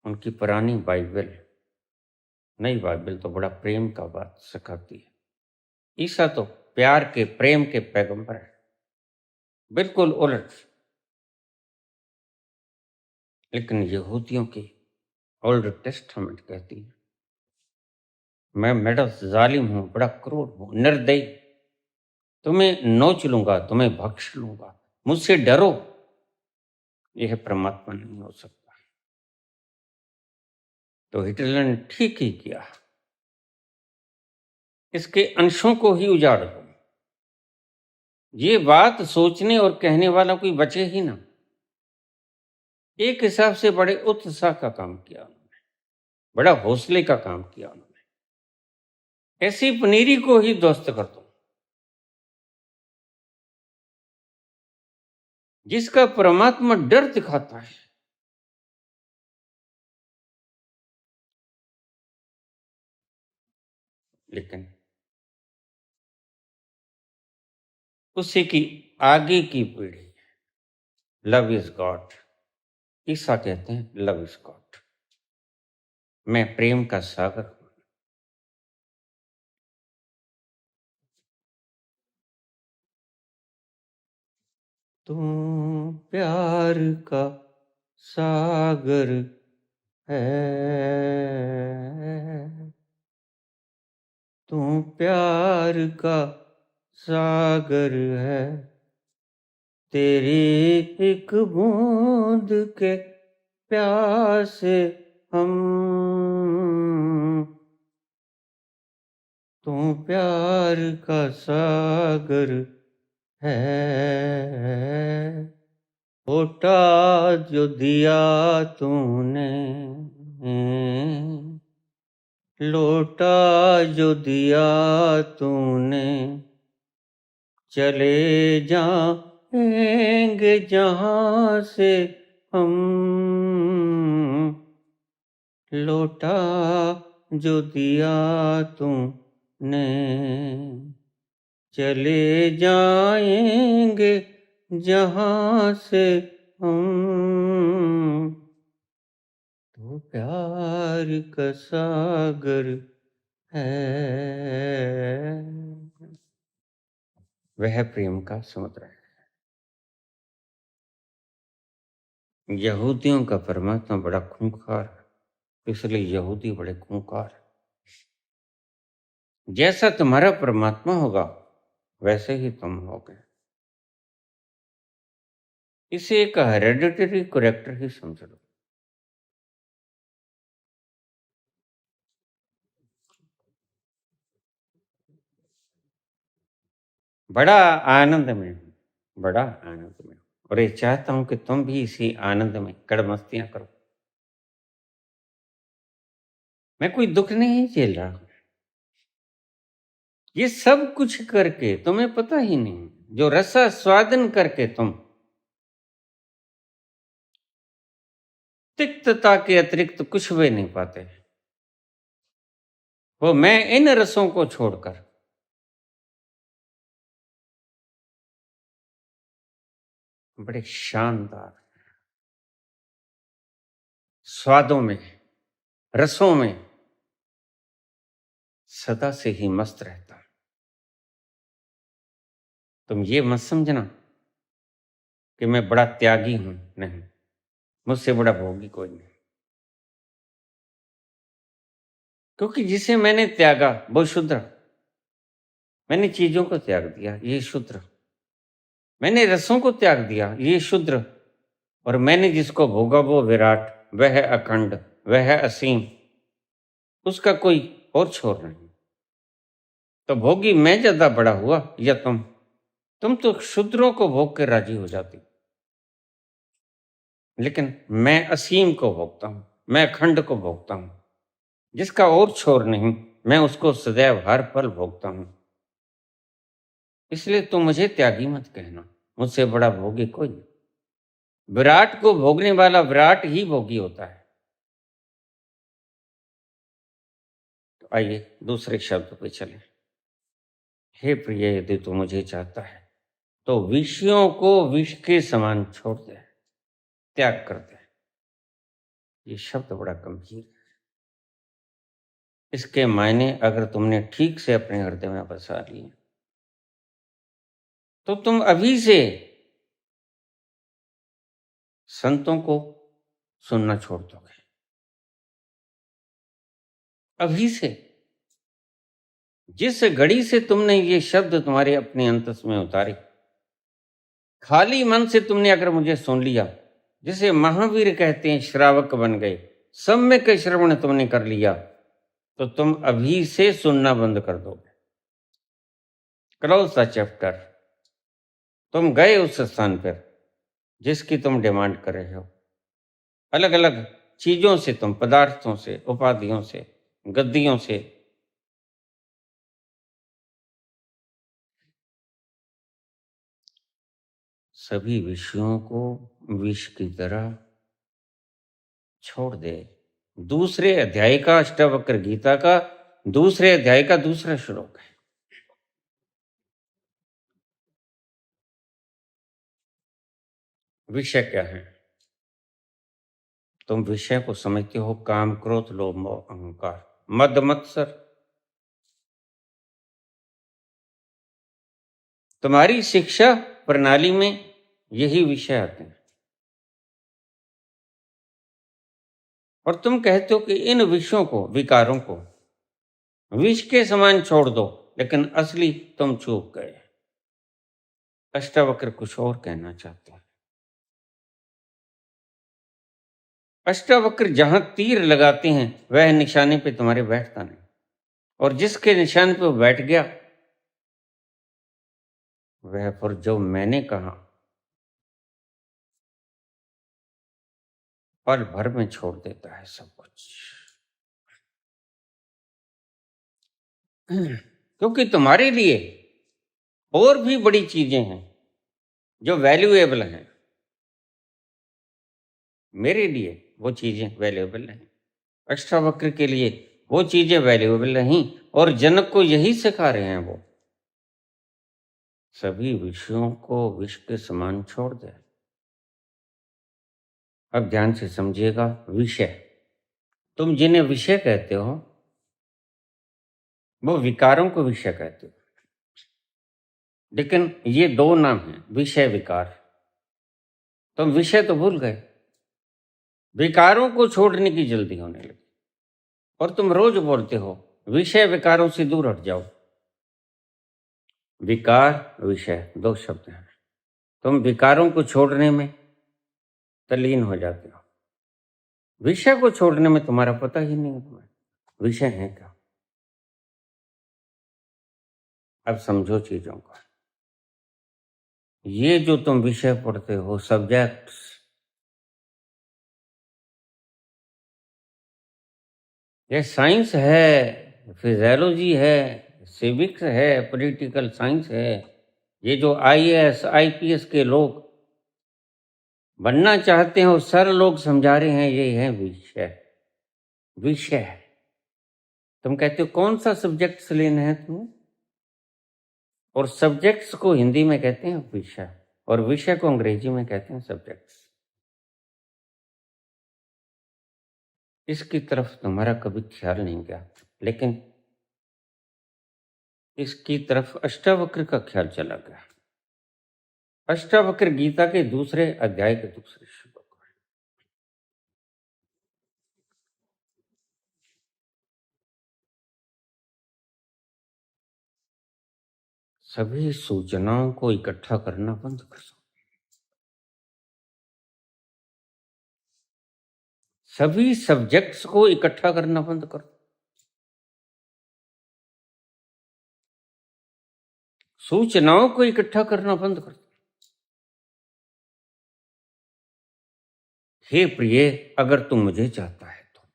उनकी पुरानी बाइबल, नई बाइबल तो बड़ा प्रेम का बात सिखाती है। ईसा तो प्यार के, प्रेम के पैगंबर है, बिल्कुल उलट। लेकिन यहूदियों की ओल्ड टेस्टामेंट कहती है, मैं बड़ा जालिम हूं, बड़ा क्रूर हूं, निर्दयी, तुम्हें नोच लूंगा, तुम्हें भक्ष लूंगा, मुझसे डरो। यह परमात्मा नहीं हो सकता। तो हिटलर ने ठीक ही किया, इसके अंशों को ही उजाड़ दो। ये बात सोचने और कहने वाला कोई बचे ही ना। एक हिसाब से बड़े उत्साह का काम किया उन्होंने, बड़ा हौसले का काम किया उन्होंने। ऐसी पनीरी को ही ध्वस्त कर दो जिसका परमात्मा डर दिखाता है। लेकिन उसी की आगे की पीढ़ी, लव इज गॉड, ईसा कहते हैं लव इज गॉड, मैं प्रेम का सागर हूं। तू प्यार का सागर है, तू प्यार का सागर है, तेरी एक बूंद के प्यासे हम, तू प्यार का सागर है। होटा जो दिया तूने, लोटा जो दिया तूने, चले जाएंगे जहां से हम, लोटा जो दिया तूने, चले जाएंगे जहां से हम, तो प्यार का सागर है। वह प्रेम का समुद्र है। यहूदियों का परमात्मा बड़ा खूंखार है, इसलिए यहूदी बड़े खूंखार है। जैसा तुम्हारा परमात्मा होगा वैसे ही तुम होगे। इसे एक हेरेडिटरी कैरेक्टर ही समझ लो। बड़ा आनंद में हूं, बड़ा आनंद में हूं, और ये चाहता हूं कि तुम भी इसी आनंद में कड़मस्तियां करो। मैं कोई दुख नहीं झेल रहा हूं। ये सब कुछ करके तुम्हें पता ही नहीं, जो रसा स्वादन करके तुम तिक्तता के अतिरिक्त कुछ भी नहीं पाते, वो मैं इन रसों को छोड़कर बड़े शानदार स्वादों में, रसों में सदा से ही मस्त रहता। तुम ये मत समझना कि मैं बड़ा त्यागी हूं, नहीं, मुझसे बड़ा भोगी कोई नहीं। क्योंकि जिसे मैंने त्यागा वो शूद्र। मैंने चीजों को त्याग दिया, ये शूद्र। मैंने रसों को त्याग दिया, ये शूद्र। और मैंने जिसको भोगा वो विराट, वह है अखंड, वह है असीम, उसका कोई और छोर नहीं। तो भोगी मैं ज्यादा बड़ा हुआ या तुम तो शूद्रों को भोग के राजी हो जाती, लेकिन मैं असीम को भोगता हूं, मैं अखंड को भोगता हूं, जिसका और छोर नहीं, मैं उसको सदैव हर पल भोगता हूं। इसलिए तुम मुझे त्यागी मत कहना, मुझसे बड़ा भोगी कोई नहीं। विराट को भोगने वाला विराट ही भोगी होता है। तो आइए दूसरे शब्द पे चलें। हे प्रिय, यदि तू मुझे चाहता है तो विषयों को विष के समान छोड़ दे, त्याग कर दे। ये शब्द बड़ा गंभीर है। इसके मायने अगर तुमने ठीक से अपने हृदय में बसा लिए तो तुम अभी से संतों को सुनना छोड़ दोगे। अभी से, जिस घड़ी से तुमने ये शब्द तुम्हारे अपने अंतस में उतारे, खाली मन से तुमने अगर मुझे सुन लिया, जिसे महावीर कहते हैं श्रावक बन गए, सम्यक श्रवण तुमने कर लिया, तो तुम अभी से सुनना बंद कर दोगे। Close the chapter. तुम गए उस स्थान पर जिसकी तुम डिमांड कर रहे हो। अलग अलग चीजों से, तुम पदार्थों से, उपाधियों से, गद्दियों से, सभी विषयों को विष की तरह छोड़ दे। दूसरे अध्याय का, अष्टावक्र गीता का दूसरे अध्याय का दूसरा श्लोक है। विषय क्या है? तुम विषय को समझते हो काम, क्रोध, लोभ, मोह, अहंकार, मद मत्सर। तुम्हारी शिक्षा प्रणाली में यही विषय आते हैं और तुम कहते हो कि इन विषयों को, विकारों को विष के समान छोड़ दो, लेकिन असली तुम चूक गए। अष्टावक्र कुछ और कहना चाहते हैं। अष्टावक्र जहां तीर लगाते हैं वह निशाने पे तुम्हारे बैठता नहीं, और जिसके निशाने पे वो बैठ गया वह पर जो मैंने कहा पल भर में छोड़ देता है सब कुछ। क्योंकि तुम्हारे लिए और भी बड़ी चीजें हैं जो वैल्यूएबल हैं, मेरे लिए वो चीजें वैल्यूएबल नहीं। अष्टावक्र के लिए वो चीजें वैल्यूएबल नहीं, और जनक को यही सिखा रहे हैं वो। सभी विषयों को विष के समान छोड़ दे। अब ध्यान से समझिएगा। विषय, तुम जिन्हें विषय कहते हो वो विकारों को विषय कहते हो, लेकिन ये दो नाम हैं, विषय विकार। तुम विषय तो भूल गए, विकारों को छोड़ने की जल्दी होने लगी, और तुम रोज बोलते हो विषय विकारों से दूर हट जाओ। विकार, विषय दो शब्द हैं। तुम विकारों को छोड़ने में तल्लीन हो जाते हो, विषय को छोड़ने में तुम्हारा पता ही नहीं तुम्हें विषय है क्या। अब समझो चीजों को। ये जो तुम विषय पढ़ते हो, सब्जेक्ट्स, ये साइंस है, फिजियोलॉजी है, सिविक्स है, पॉलिटिकल साइंस है। ये जो आईएएस आईपीएस के लोग बनना चाहते हैं, सर लोग समझा रहे हैं, ये है विषय। विषय तुम कहते हो कौन सा सब्जेक्ट्स लेना है तुम्हें, और सब्जेक्ट्स को हिंदी में कहते हैं विषय। और विषय को अंग्रेजी में कहते हैं सब्जेक्ट्स। इसकी तरफ तुम्हारा कभी ख्याल नहीं गया, लेकिन इसकी तरफ अष्टावक्र का ख्याल चला गया। अष्टावक्र गीता के दूसरे अध्याय के दूसरे श्लोक। सभी सूचनाओं को इकट्ठा करना बंद कर दो। सभी सब्जेक्ट्स को इकट्ठा करना बंद कर दो। सूचनाओं को इकट्ठा करना बंद कर दो। हे प्रिय, अगर तू मुझे चाहता है तो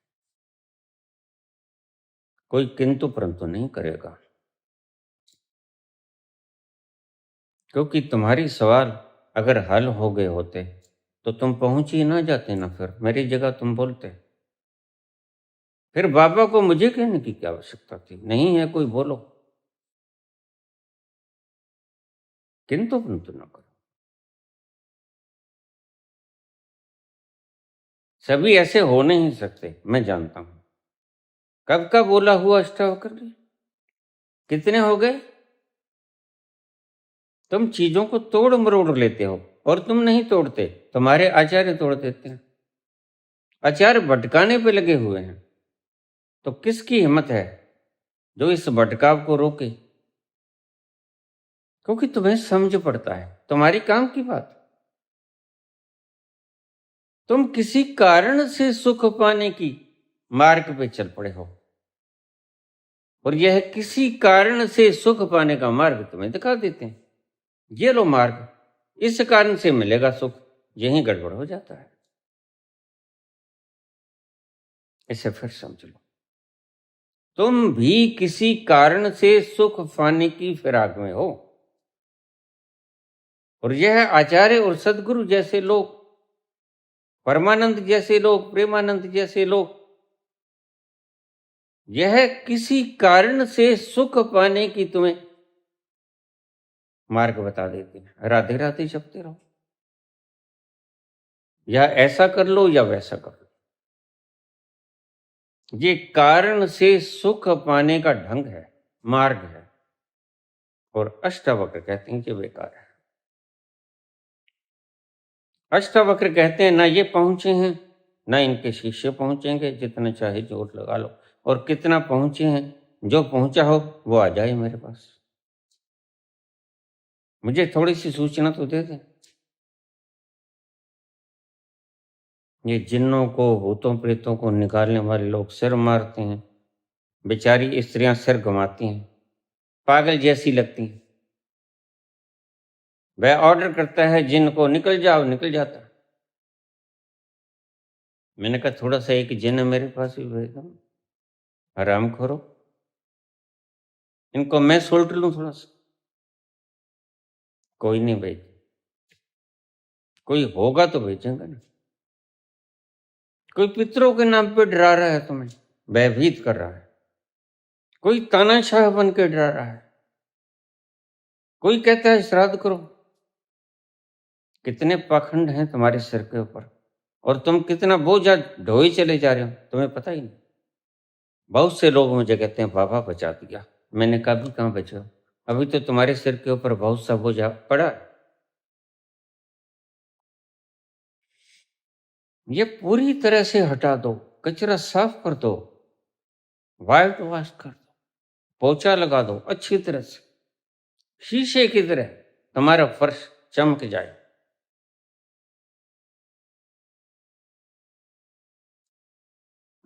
कोई किंतु परंतु नहीं करेगा, क्योंकि तुम्हारी सवाल अगर हल हो गए होते तो तुम पहुंच ही ना जाते ना, फिर मेरी जगह तुम बोलते। फिर बाबा को मुझे कहने की क्या आवश्यकता थी? नहीं है कोई, बोलो, किंतु परंतु ना करो। सभी ऐसे हो नहीं सकते, मैं जानता हूं। कब का बोला हुआ अष्टावक्र ने? कितने हो गए? तुम चीजों को तोड़ मरोड़ लेते हो और तुम नहीं तोड़ते, तुम्हारे आचार्य तोड़ देते हैं। आचार्य भटकाने पे लगे हुए हैं, तो किसकी हिम्मत है जो इस भटकाव को रोके? क्योंकि तुम्हें समझ पड़ता है, तुम्हारी काम की बात। तुम किसी कारण से सुख पाने की मार्ग पे चल पड़े हो, और यह किसी कारण से सुख पाने का मार्ग तुम्हें दिखा देते हैं। ये लो मार्ग, इस कारण से मिलेगा सुख। यही गड़बड़ हो जाता है। इसे फिर समझ लो। तुम भी किसी कारण से सुख पाने की फिराक में हो, और यह आचार्य और सदगुरु जैसे लोग, परमानंद जैसे लोग, प्रेमानंद जैसे लोग, यह किसी कारण से सुख पाने की तुम्हें मार्ग बता देते हैं। राधे राधे जपते रहो, या ऐसा कर लो या वैसा कर लो। ये कारण से सुख पाने का ढंग है, मार्ग है, और अष्टावक्र कहते हैं कि बेकार है। अष्टावक्र कहते हैं ना ये पहुंचे हैं, ना इनके शिष्य पहुंचेंगे, जितना चाहे जोर लगा लो, और कितना पहुंचे हैं, जो पहुंचा हो वो आ जाए मेरे पास, मुझे थोड़ी सी सूचना तो दे दे। ये जिन्नों को, भूतों प्रेतों को निकालने वाले लोग सिर मारते हैं, बेचारी स्त्रियां सिर घुमाती हैं, पागल जैसी लगती हैं। वह ऑर्डर करता है जिन को, निकल जाओ, निकल जाता। मैंने कहा थोड़ा सा एक जिन मेरे पास भी भेज दो, आराम करो, इनको मैं सोल्ट लूं थोड़ा सा। कोई नहीं भेज, कोई होगा तो भेजेंगे ना। कोई पितरों के नाम पे डरा रहा है तुम्हें, भयभीत कर रहा है। कोई तानाशाह बन के डरा रहा है। कोई कहता है श्राद्ध करो। कितने पाखंड हैं तुम्हारे सिर के ऊपर, और तुम कितना बोझा ढोई चले जा रहे हो, तुम्हें पता ही नहीं। बहुत से लोग मुझे कहते हैं बाबा बचा दिया। मैंने कहा भी कहाँ बचे हो? अभी तो तुम्हारे सिर के ऊपर बहुत सा बोझा पड़ा। ये पूरी तरह से हटा दो, कचरा साफ कर दो, वाइट वॉश कर दो, पोछा लगा दो अच्छी तरह से, शीशे की तरह तुम्हारा फर्श चमक जाए।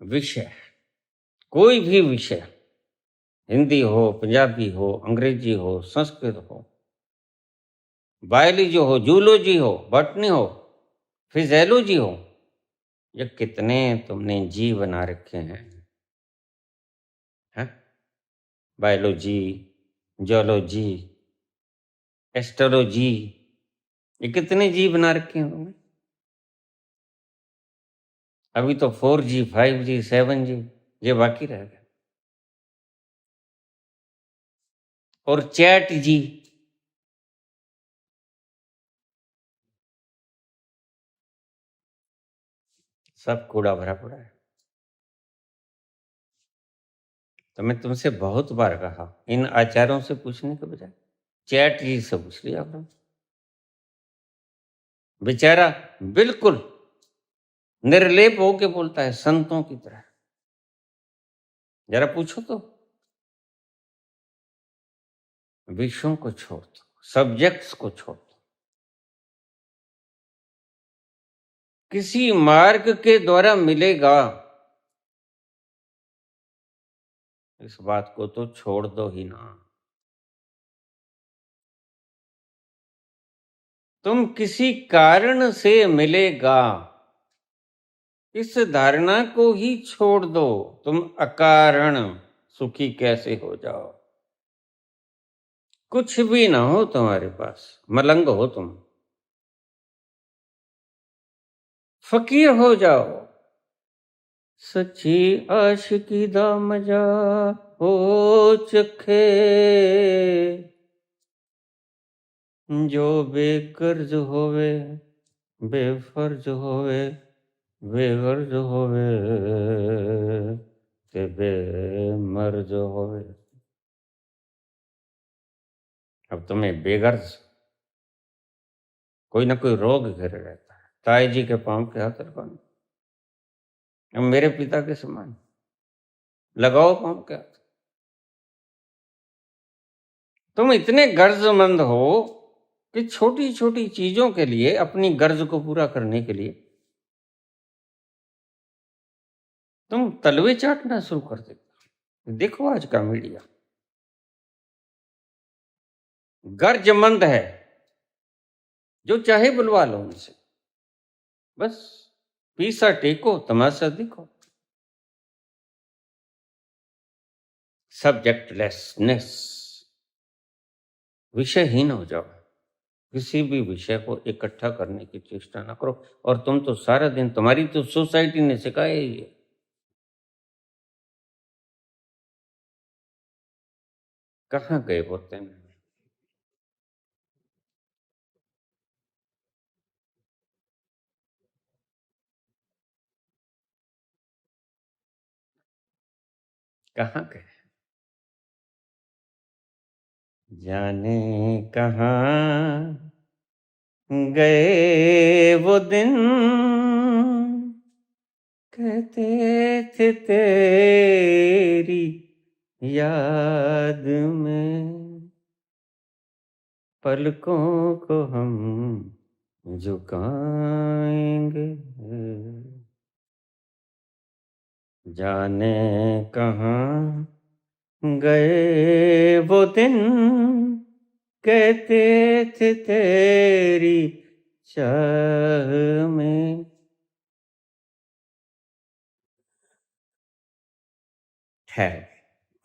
विषय, कोई भी विषय, हिंदी हो, पंजाबी हो, अंग्रेजी हो, संस्कृत हो, बायोलॉजी हो, जूलॉजी हो, बॉटनी हो, फिजियोलॉजी हो, ये कितने तुमने जी बना रखे हैं? बायोलॉजी, जियोलॉजी, एस्ट्रोलॉजी, ये कितने जी बना रखे हैं तुमने? अभी तो 4G, 5G, 7G ये बाकी रह गए, और चैट जी। सब कूड़ा भरा पड़ा है। तो मैं तुमसे बहुत बार कहा, इन आचार्यों से पूछने के बजाय चैट जी से पूछ लिया आपने। बेचारा बिल्कुल निर्लेप होके बोलता है, संतों की तरह। जरा पूछो तो। विषयों को छोड़ दो, सब्जेक्ट्स को छोड़ दो, किसी मार्ग के द्वारा मिलेगा, इस बात को तो छोड़ दो ही ना। तुम किसी कारण से मिलेगा, इस धारणा को ही छोड़ दो। तुम अकारण सुखी कैसे हो जाओ? कुछ भी ना हो तुम्हारे पास, मलंग हो तुम, फकीर हो जाओ। सच्ची आशिकी दा मजा हो चखे, जो बेकर्ज होवे, बेफर्ज होवे, बेगर्ज होवे, ते बेमर्ज होवे। अब तुम्हें बेगर्ज कोई ना कोई रोग घेरे रहता है, ताई जी के पांव के हाथ लगाओ, अब मेरे पिता के समान लगाओ पांव के हाथ। तुम इतने गर्जमंद हो कि छोटी छोटी चीजों के लिए, अपनी गर्ज को पूरा करने के लिए तुम तलवे चाटना शुरू कर देते। देखो आज का मीडिया गर्जमंद है, जो चाहे बुलवा लो उनसे, बस पीसा टेको, तमाशा देखो। सब्जेक्टलेसनेस, विषयहीन हो जाओ। किसी भी विषय को इकट्ठा करने की चेष्टा ना करो। और तुम तो सारा दिन, तुम्हारी तो सोसाइटी ने सिखाया ही है। कहाँ गए होते हैं? कहाँ गए? जाने कहाँ गए वो दिन, कहते थे तेरी याद में पलकों को हम झुकाएंगे। जाने कहाँ गए वो दिन, कहते थे तेरी चाह में। ठहर,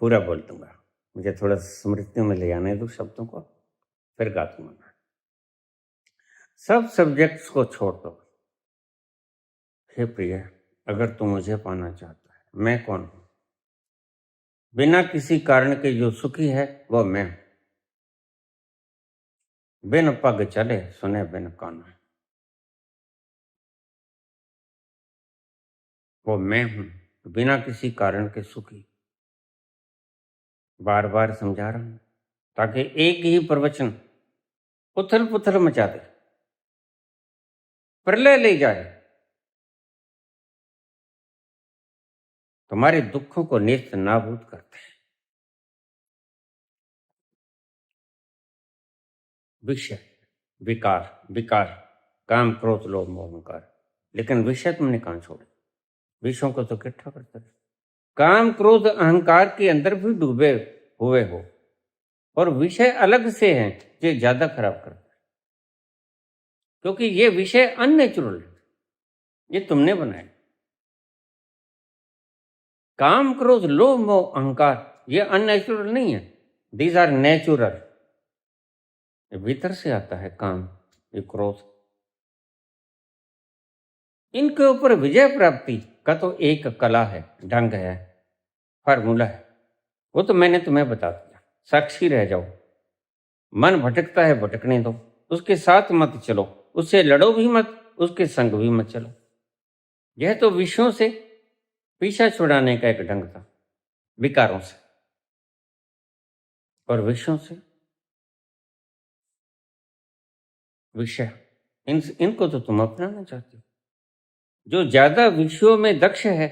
पूरा बोल दूंगा, मुझे थोड़ा स्मृतियों में ले आने दो शब्दों को, फिर गा दूंगा। सब सब्जेक्ट्स को छोड़ दो। हे प्रिय, अगर तू मुझे पाना चाहता है, मैं कौन हूं? बिना किसी कारण के जो सुखी है वह मैं हूं। बिन पग चले सुने बिन कान, वो मैं हूं, बिना किसी कारण के सुखी। बार बार समझा रहा हूं, ताकि एक ही प्रवचन उथल पुथल मचा दे, प्रलय ले जाए, तुम्हारे दुखों को नेस्त नाबूद करते हैं। विषय, विकार, विकार, काम, क्रोध, लोभ, मोह, अहंकार। लेकिन विषय तुमने कहां छोड़े? विषयों को तो इकट्ठा करते रहे। काम, क्रोध, अहंकार के अंदर भी डूबे हुए हो, और विषय अलग से हैं जो ज्यादा खराब करते हैं, क्योंकि ये विषय अननेचुरल है, ये तुमने बनाए। काम, क्रोध, लोभ, मोह, अहंकार ये अननेचुरल नहीं है, दीज आर नेचुरल। भीतर से आता है काम, ये क्रोध। इनके ऊपर विजय प्राप्ति का तो एक कला है, ढंग है, फार्मूला है, वो तो मैंने तुम्हें बता दिया। साक्षी रह जाओ। मन भटकता है, भटकने दो, उसके साथ मत चलो, उससे लड़ो भी मत, उसके संग भी मत चलो। यह तो विषयों से पीछा छुड़ाने का एक ढंग था, विकारों से और विषयों से विषय, इनको तो तुम अपनाना चाहते हो। जो ज्यादा विषयों में दक्ष है,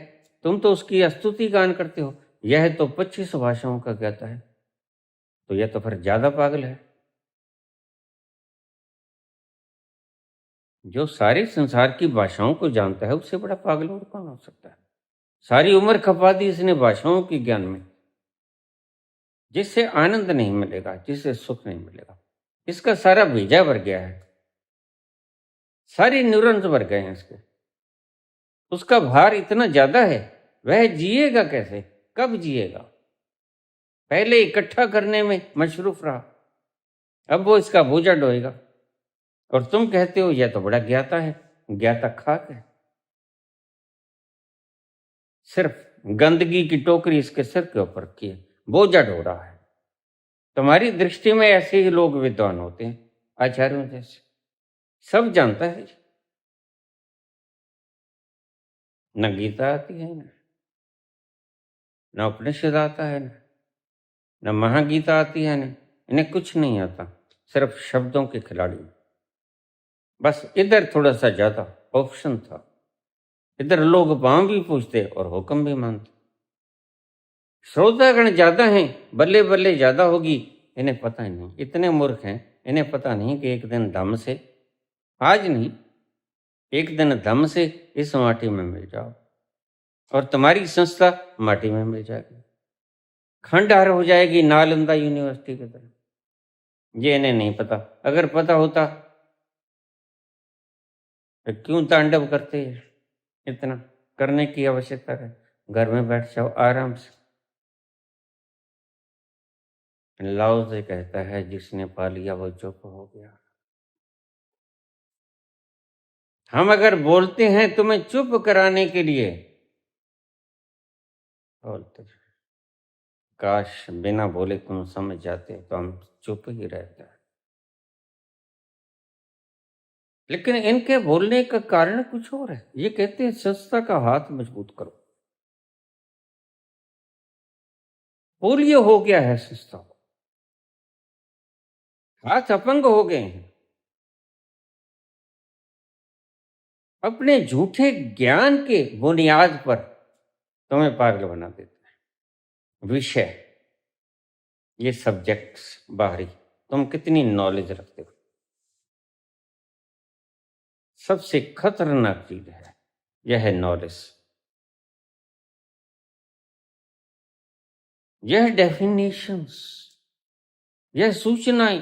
तुम तो उसकी स्तुति गान करते हो। यह तो 25 भाषाओं का ज्ञाता है, तो यह तो फिर ज्यादा पागल है। जो सारे संसार की भाषाओं को जानता है, उससे बड़ा पागल और कौन हो सकता है। सारी उम्र खपा दी इसने भाषाओं के ज्ञान में, जिससे आनंद नहीं मिलेगा, जिससे सुख नहीं मिलेगा। इसका सारा भेजा भर गया है, सारी न्यूरॉन्स भर गए हैं इसके। उसका भार इतना ज्यादा है, वह जिएगा कैसे, कब जिएगा। पहले इकट्ठा करने में मशरूफ रहा, अब वो इसका बोझा ढोएगा। और तुम कहते हो यह तो बड़ा ज्ञाता है। ज्ञाता खाक है, सिर्फ गंदगी की टोकरी इसके सिर के ऊपर रखी है, बोझा ढो रहा है। तुम्हारी दृष्टि में ऐसे ही लोग विद्वान होते हैं, आचार्यों जैसे, सब जानता है। न गीता आती है, न उपनिषद आता है, न महागीता आती है, न इन्हें कुछ नहीं आता, सिर्फ शब्दों के खिलाड़ी। बस इधर थोड़ा सा ज्यादा ऑप्शन था, इधर लोग पांव भी पूछते और हुक्म भी मानते। श्रोतागण ज्यादा हैं, बल्ले बल्ले ज्यादा होगी, इन्हें पता ही नहीं। इतने मूर्ख हैं, इन्हें पता नहीं कि एक दिन दम से, आज नहीं, एक दिन दम से इस माटी में मिल जाओ और तुम्हारी संस्था माटी में मिल जाएगी, खंडहर हो जाएगी नालंदा यूनिवर्सिटी की तरह। ये इन्हें नहीं पता। अगर पता होता तो क्यों तांडव करते हैं। इतना करने की आवश्यकता है, घर में बैठ जाओ आराम से। लाओ से कहता है, जिसने पा लिया वो चुप हो गया। हम अगर बोलते हैं तुम्हें चुप कराने के लिए, बोलते काश बिना बोले तुम समझ जाते तो हम चुप ही रहते। लेकिन इनके बोलने का कारण कुछ और है। ये कहते हैं संस्था का हाथ मजबूत करो। पोलियो हो गया है संस्था को, हाथ अपंग हो गए हैं। अपने झूठे ज्ञान के बुनियाद पर तुम्हें पागल बना देते हैं। विषय, ये सब्जेक्ट्स बाहरी, तुम कितनी नॉलेज रखते हो। सबसे खतरनाक चीज है यह है नॉलेज, यह डेफिनेशंस, यह सूचनाएं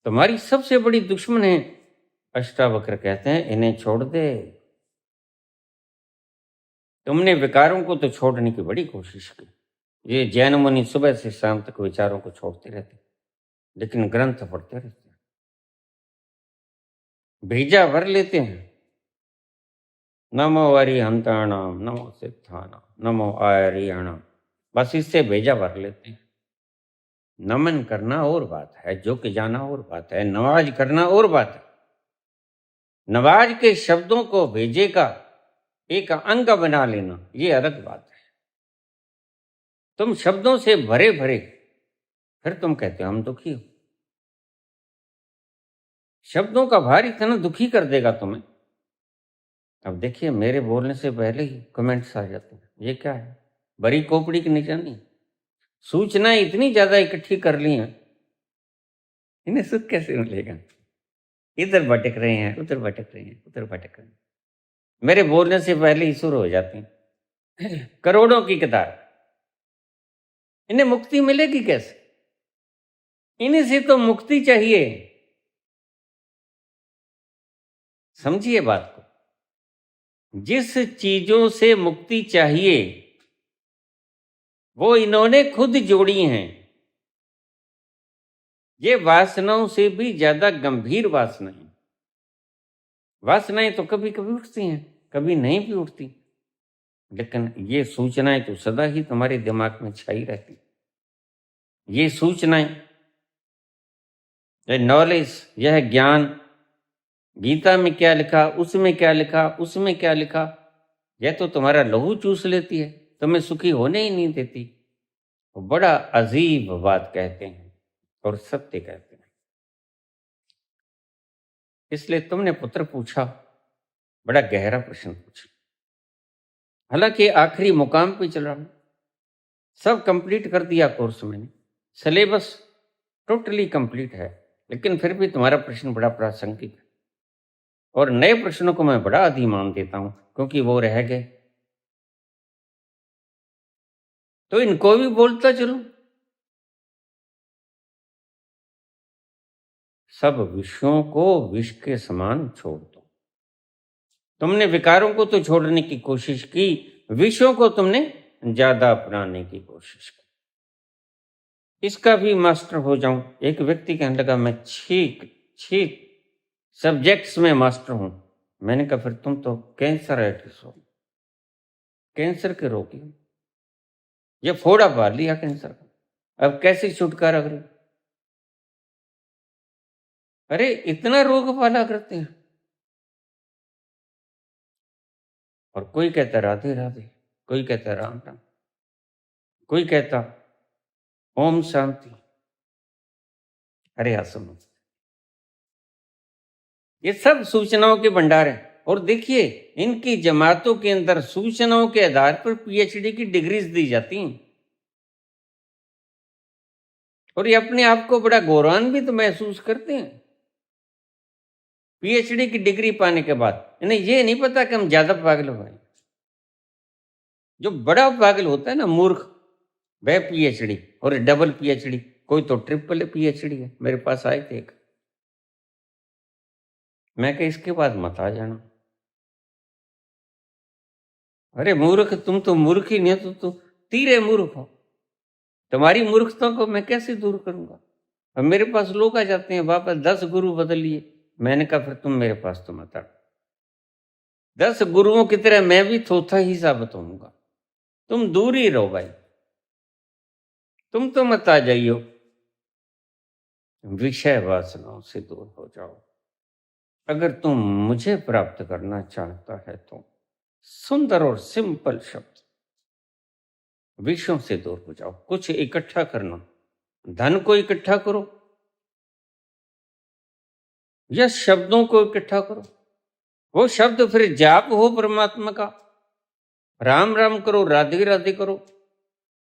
तुम्हारी सबसे बड़ी दुश्मन है। अष्टावक्र कहते हैं इन्हें छोड़ दे। तुमने विकारों को तो छोड़ने की बड़ी कोशिश की। ये जैन मुनि सुबह से शाम तक विचारों को छोड़ते रहते, लेकिन ग्रंथ पढ़ते रहते हैं, भेजा भर लेते हैं। नमो अरिहंताणाम, नमो सिद्धानाम, नमो आर्याणाम, बस इससे भेजा भर लेते हैं। नमन करना और बात है, झुक जाना और बात है, नमाज करना और बात है। नवाज के शब्दों को भेजे का एक अंग बना लेना, ये अलग बात है। तुम शब्दों से भरे भरे, फिर तुम कहते हो हम दुखी हो। शब्दों का भार इतना दुखी कर देगा तुम्हें। अब देखिए, मेरे बोलने से पहले ही कमेंट्स आ जाते हैं, ये क्या है, बड़ी खोपड़ी की निशानी। सूचनाएं इतनी ज्यादा इकट्ठी कर ली हैं, इन्हें सुख कैसे मिलेगा। इधर भटक रहे हैं, उधर भटक रहे हैं, उधर भटक रहे हैं, मेरे बोलने से पहले ही शुरू हो जाते हैं। करोड़ों की कतार। इन्हें मुक्ति मिलेगी कैसे। इन्हीं से तो मुक्ति चाहिए। समझिए बात को, जिस चीजों से मुक्ति चाहिए वो इन्होंने खुद जोड़ी हैं। ये वासनाओं से भी ज्यादा गंभीर वासनाएं। वासनाएं तो कभी कभी उठती हैं, कभी नहीं भी उठती, लेकिन ये सूचनाएं तो सदा ही तुम्हारे दिमाग में छाई रहती। ये सूचनाएं, यह नॉलेज, यह ज्ञान गीता में क्या लिखा, उसमें क्या लिखा, उसमें क्या लिखा। यह तो तुम्हारा लहू चूस लेती है, तुम्हें सुखी होने ही नहीं देती। वो बड़ा अजीब बात कहते हैं और सत्य कहते हैं। इसलिए तुमने पुत्र पूछा, बड़ा गहरा प्रश्न पूछा। हालांकि आखिरी मुकाम पे चल रहा हूं, सब कंप्लीट कर दिया कोर्स मैंने, सिलेबस टोटली कंप्लीट है, लेकिन फिर भी तुम्हारा प्रश्न बड़ा प्रासंगिक है और नए प्रश्नों को मैं बड़ा अधिमान देता हूं क्योंकि वो रह गए, तो इनको भी बोलता चलूं। सब विषयों को विष के समान छोड़ दो। तुमने विकारों को तो छोड़ने की कोशिश की, विषयों को तुमने ज्यादा अपनाने की कोशिश की। इसका भी मास्टर हो जाऊं। एक व्यक्ति कहने लगा मैं छह छह सब्जेक्ट्स में मास्टर हूं। मैंने कहा फिर तुम तो कैंसराइटिस हो, कैंसर के रोगी हो। ये फोड़ा पा लिया कैंसर का, अब कैसे छुटकारा करें? अरे इतना रोग पाला करते हैं। और कोई कहता राधे राधे, कोई कहता राम राम, कोई कहता ओम शांति। अरे आसम, ये सब सूचनाओं के भंडार हैं। और देखिए इनकी जमातों के अंदर सूचनाओं के आधार पर पीएचडी की डिग्रीज दी जाती हैं और ये अपने आप को बड़ा गौरवान्वित महसूस करते हैं पीएचडी की डिग्री पाने के बाद। इन्हें ये नहीं पता कि हम ज्यादा पागल हो गए। जो बड़ा पागल होता है ना, मूर्ख, वह पीएचडी और डबल पीएचडी, कोई तो ट्रिपल पीएचडी है। मेरे पास आए थे एक, मैं कहा इसके बाद मत आ जाना। अरे मूर्ख, तुम तो मूर्ख ही नहीं, तो तीरे मूर्ख हो। तुम्हारी मूर्खता को मैं कैसे दूर करूंगा? अब मेरे पास लोग आ जाते हैं, वापस 10 गुरु बदल लिए। मैंने कहा फिर तुम मेरे पास तो मत आओ। 10 गुरुओं की तरह मैं भी थोथा ही साबित होऊंगा। तुम दूर ही रहो भाई, तुम तो मत आ जाइयो। विषय वासनाओं से दूर हो जाओ। अगर तुम मुझे प्राप्त करना चाहता है तो सुंदर और सिंपल शब्द, विषयों से दूर हो जाओ। कुछ इकट्ठा करना, धन को इकट्ठा करो या शब्दों को इकट्ठा करो। वो शब्द फिर जाप हो परमात्मा का, राम राम करो, राधे राधे करो।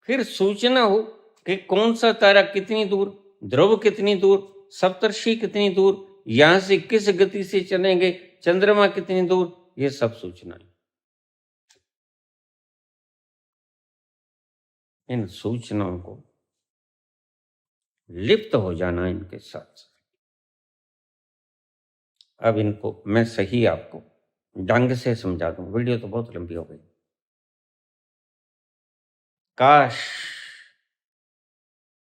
फिर सूचना हो कि कौन सा तारा कितनी दूर, ध्रुव कितनी दूर, सप्तर्षि कितनी दूर, यहां से किस गति से चलेंगे, चंद्रमा कितनी दूर, ये सब सूचना। इन सूचनाओं को लिप्त हो जाना इनके साथ। अब इनको मैं सही आपको ढंग से समझा दूं, वीडियो तो बहुत लंबी हो गई। काश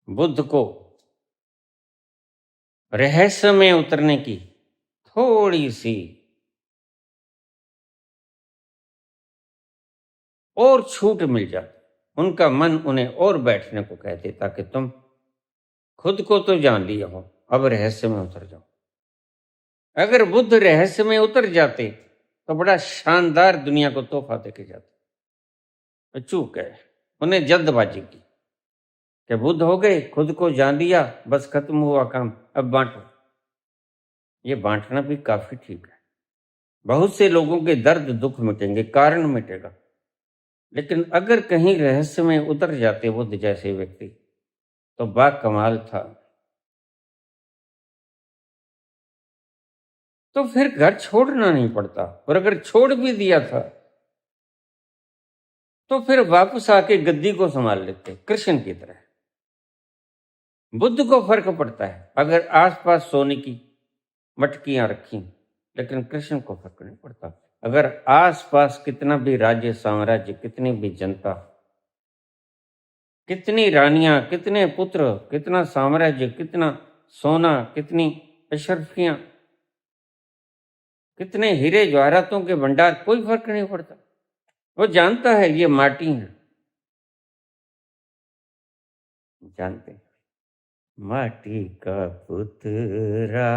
बुद्ध को रहस्य में उतरने की थोड़ी सी और छूट मिल जाती, उनका मन उन्हें और बैठने को कह देता कि तुम खुद को तो जान लिया हो, अब रहस्य में उतर जाओ। अगर बुद्ध रहस्य में उतर जाते तो बड़ा शानदार दुनिया को तोहफा देके जाते। चूक है उन्हें जल्दबाजी की कि बुद्ध हो गए, खुद को जान लिया, बस खत्म हुआ काम, अब बांटो। ये बांटना भी काफी ठीक है, बहुत से लोगों के दर्द दुख मिटेंगे, कारण मिटेगा। लेकिन अगर कहीं रहस्य में उतर जाते बुद्ध जैसे व्यक्ति तो बा कमाल था। तो फिर घर छोड़ना नहीं पड़ता, और अगर छोड़ भी दिया था तो फिर वापस आके गद्दी को संभाल लेते कृष्ण की तरह। बुद्ध को फर्क पड़ता है अगर आसपास सोने की मटकियां रखी, लेकिन कृष्ण को फर्क नहीं पड़ता अगर आसपास कितना भी राज्य साम्राज्य, कितनी भी जनता, कितनी रानियां, कितने पुत्र, कितना साम्राज्य, कितना सोना, कितनी अशरफियां, कितने हीरे जवाहरातों के भंडार, कोई फर्क नहीं पड़ता। वो जानता है ये माटी है, जानते हैं। माटी का पुतरा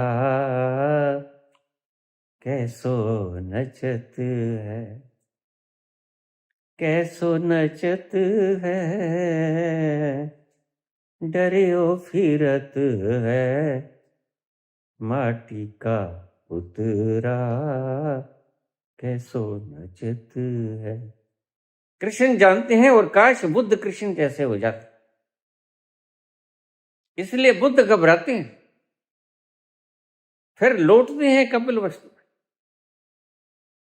कैसो नचत है, कैसो नचत है, डरियो फिरत है, माटी का पुतरा कैसो नचत है। कृष्ण जानते हैं, और काश बुद्ध कृष्ण जैसे हो जाते, इसलिए बुद्ध घबराते हैं, फिर लौटते हैं कपिल वस्तु,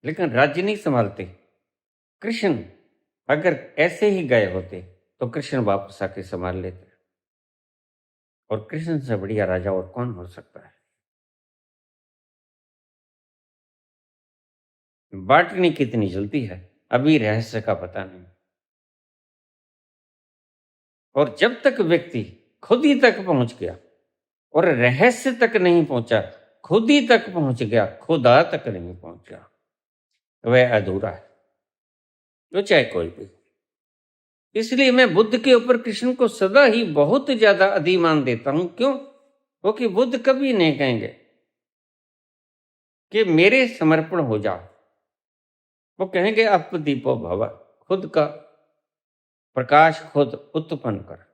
लेकिन राज्य नहीं संभालते। कृष्ण अगर ऐसे ही गए होते तो कृष्ण वापस आके संभाल लेते, और कृष्ण से बढ़िया राजा और कौन हो सकता है। बांटनी कितनी जल्दी है, अभी रहस्य का पता नहीं। और जब तक व्यक्ति खुद ही तक पहुंच गया और रहस्य तक नहीं पहुंचा, खुद ही तक पहुंच गया, खुदा तक नहीं पहुंचा, वह अधूरा है, तो चाहे कोई भी। इसलिए मैं बुद्ध के ऊपर कृष्ण को सदा ही बहुत ज्यादा अधिमान देता हूं। क्यों? क्योंकि बुद्ध कभी नहीं कहेंगे कि मेरे समर्पण हो जाओ, वो कहेंगे अप दीपो भव, खुद का प्रकाश खुद उत्पन्न कर।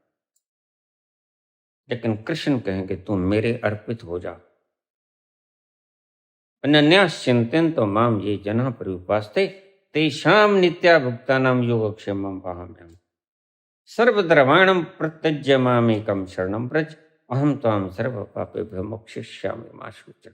लेकिन कृष्ण कहेंगे तुम मेरे अर्पित हो जा। अनन्याश्चिंतयन्तो माम ये जना पर्युपास्ते तेषां नित्या भुक्तानां योगक्षेमं वहाम्यहम्। सर्वद्रवाणं प्रत्यज्य मामेकं शरणं व्रज, अहं त्वां सर्वपापेभ्यो मोक्षयिष्यामि मा शुचः।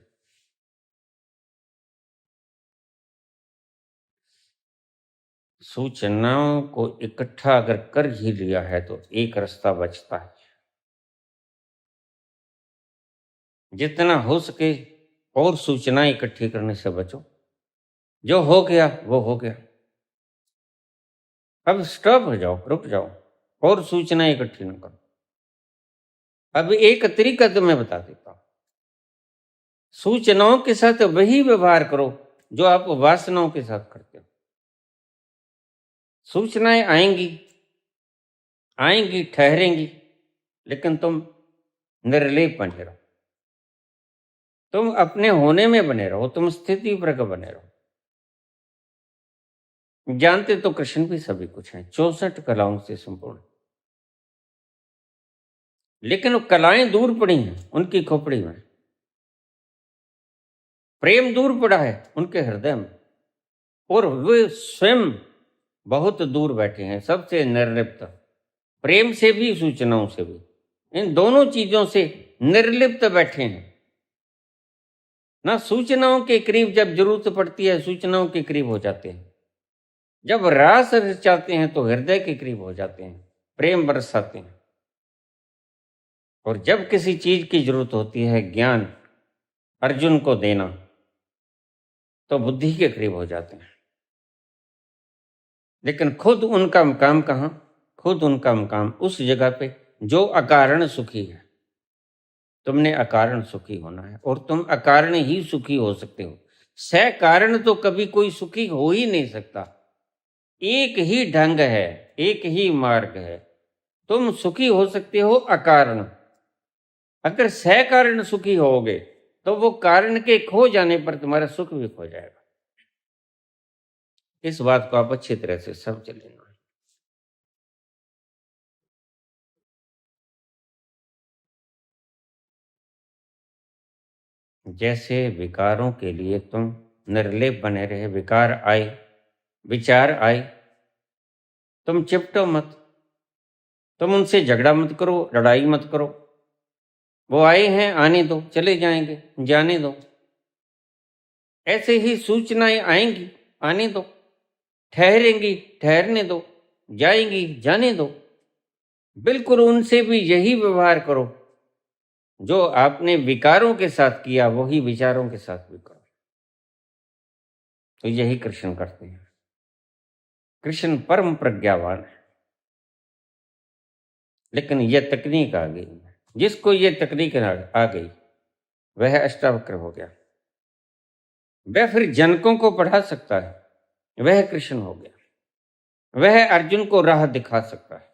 सूचनाओं को इकट्ठा अगर कर ही लिया है तो एक रास्ता बचता है, जितना हो सके और सूचनाएं इकट्ठी करने से बचो। जो हो गया वो हो गया, अब स्टॉप हो जाओ, रुक जाओ, और सूचनाएं इकट्ठी न करो। अब एक तरीका तो मैं बता देता हूं, सूचनाओं के साथ वही व्यवहार करो जो आप वासनाओं के साथ करते हो। सूचनाएं आएंगी, आएंगी, ठहरेंगी, लेकिन तुम निर्लेप बने रहो, तुम अपने होने में बने रहो, तुम स्थिति पर बने रहो। जानते तो कृष्ण भी सभी कुछ हैं, 64 कलाओं से संपूर्ण, लेकिन वो कलाएं दूर पड़ी हैं उनकी खोपड़ी में, प्रेम दूर पड़ा है उनके हृदय में, और वे स्वयं बहुत दूर बैठे हैं सबसे निर्लिप्त, प्रेम से भी सूचनाओं से भी, इन दोनों चीजों से निर्लिप्त बैठे हैं। ना सूचनाओं के करीब जब जरूरत पड़ती है सूचनाओं के करीब हो जाते हैं, जब रास रचाते हैं तो हृदय के करीब हो जाते हैं, प्रेम बरसाते हैं, और जब किसी चीज की जरूरत होती है ज्ञान अर्जुन को देना तो बुद्धि के करीब हो जाते हैं। लेकिन खुद उनका मकाम कहाँ? खुद उनका मकाम उस जगह पे जो अकारण सुखी है। तुमने अकारण सुखी होना है, और तुम अकारण ही सुखी हो सकते हो। सकारण तो कभी कोई सुखी हो ही नहीं सकता। एक ही ढंग है, एक ही मार्ग है, तुम सुखी हो सकते हो अकारण। अगर सकारण सुखी होगे तो वो कारण के खो जाने पर तुम्हारा सुख भी खो जाएगा। इस बात को आप अच्छी तरह से समझ लेना। जैसे विकारों के लिए तुम निर्लेप बने रहे, विकार आए, विचार आए, तुम चिपटो मत, तुम उनसे झगड़ा मत करो, लड़ाई मत करो। वो आए हैं, आने दो, चले जाएंगे, जाने दो। ऐसे ही सूचनाएं आएंगी, आने दो, ठहरेंगी, ठहरने दो, जाएंगी, जाने दो। बिल्कुल उनसे भी यही व्यवहार करो जो आपने विकारों के साथ किया, वही विचारों के साथ भी करो। तो यही कृष्ण करते हैं। कृष्ण परम प्रज्ञावान है, लेकिन यह तकनीक आ गई। जिसको ये तकनीक आ गई वह अष्टावक्र हो गया, वह फिर जनकों को पढ़ा सकता है, वह कृष्ण हो गया, वह अर्जुन को राह दिखा सकता है।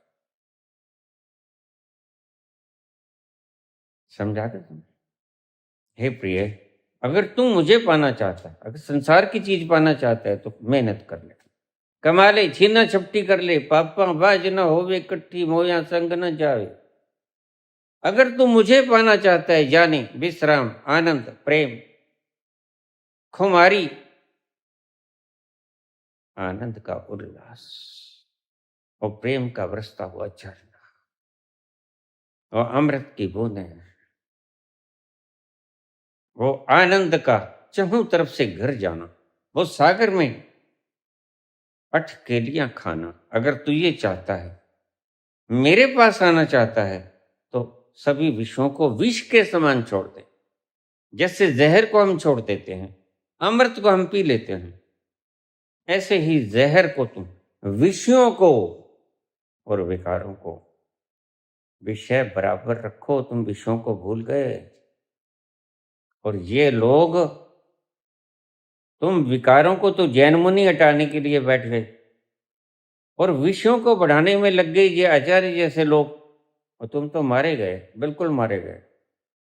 समझा दे तुम? हे प्रिय, अगर तू मुझे पाना चाहता है, अगर संसार की चीज पाना चाहता है, तो मेहनत कर ले, कमा ले, छीना छपटी कर ले, पापा बाज न होवे इकट्ठी, मोया संग न जावे। अगर तू मुझे पाना चाहता है, जाने विश्राम, आनंद, प्रेम, खुमारी, आनंद का उल्लास और प्रेम का बरसता हुआ झरना और अमृत की बूंदें, वो आनंद का चहुं तरफ से घर जाना, वो सागर में अठकेलियां खाना, अगर तू ये चाहता है, मेरे पास आना चाहता है, तो सभी विषयों को विष के समान छोड़ दे। जैसे जहर को हम छोड़ देते हैं, अमृत को हम पी लेते हैं, ऐसे ही जहर को तुम, विषयों को और विकारों को, विषय बराबर रखो, तुम विषयों को भूल गए। और ये लोग, तुम विकारों को तो जैन मुनि हटाने के लिए बैठ गए और विषयों को बढ़ाने में लग गए ये आचार्य जैसे लोग, और तुम तो मारे गए, बिल्कुल मारे गए।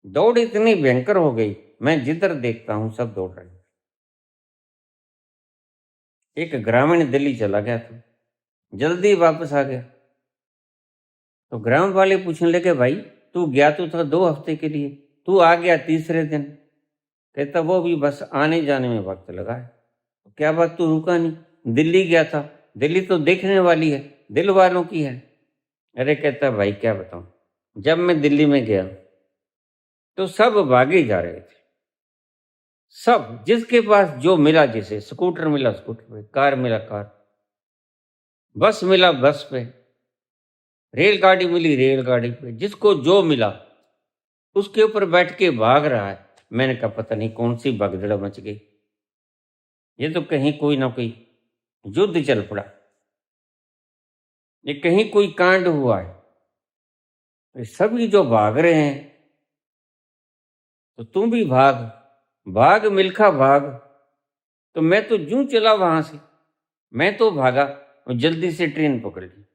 दौड़ इतनी भयंकर हो गई, मैं जिधर देखता हूं सब दौड़ रहे। एक ग्रामीण दिल्ली चला गया था, जल्दी वापस आ गया, तो ग्राम वाले पूछने लगे, भाई तू गया तो था 2 हफ्ते के लिए, तू आ गया तीसरे दिन। कहता वो भी बस आने जाने में वक्त लगा है। तो क्या बात, तू रुका नहीं? दिल्ली गया था, दिल्ली तो देखने वाली है, दिल वालों की है। अरे कहता भाई क्या बताऊं, जब मैं दिल्ली में गया तो सब भागे जा रहे थे, सब जिसके पास जो मिला, जिसे स्कूटर मिला स्कूटर पे, कार मिला कार, बस मिला बस पे, रेलगाड़ी मिली रेलगाड़ी पे, जिसको जो मिला उसके ऊपर बैठ के भाग रहा है। मैंने कहा पता नहीं कौन सी भगदड़ मच गई, ये तो कहीं कोई ना कोई युद्ध चल पड़ा, ये कहीं कोई कांड हुआ है। ये सभी जो भाग रहे हैं तो तुम भी भाग, भाग मिल्खा भाग। तो मैं तो जूं चला वहां से, मैं तो भागा और जल्दी से ट्रेन पकड़ ली,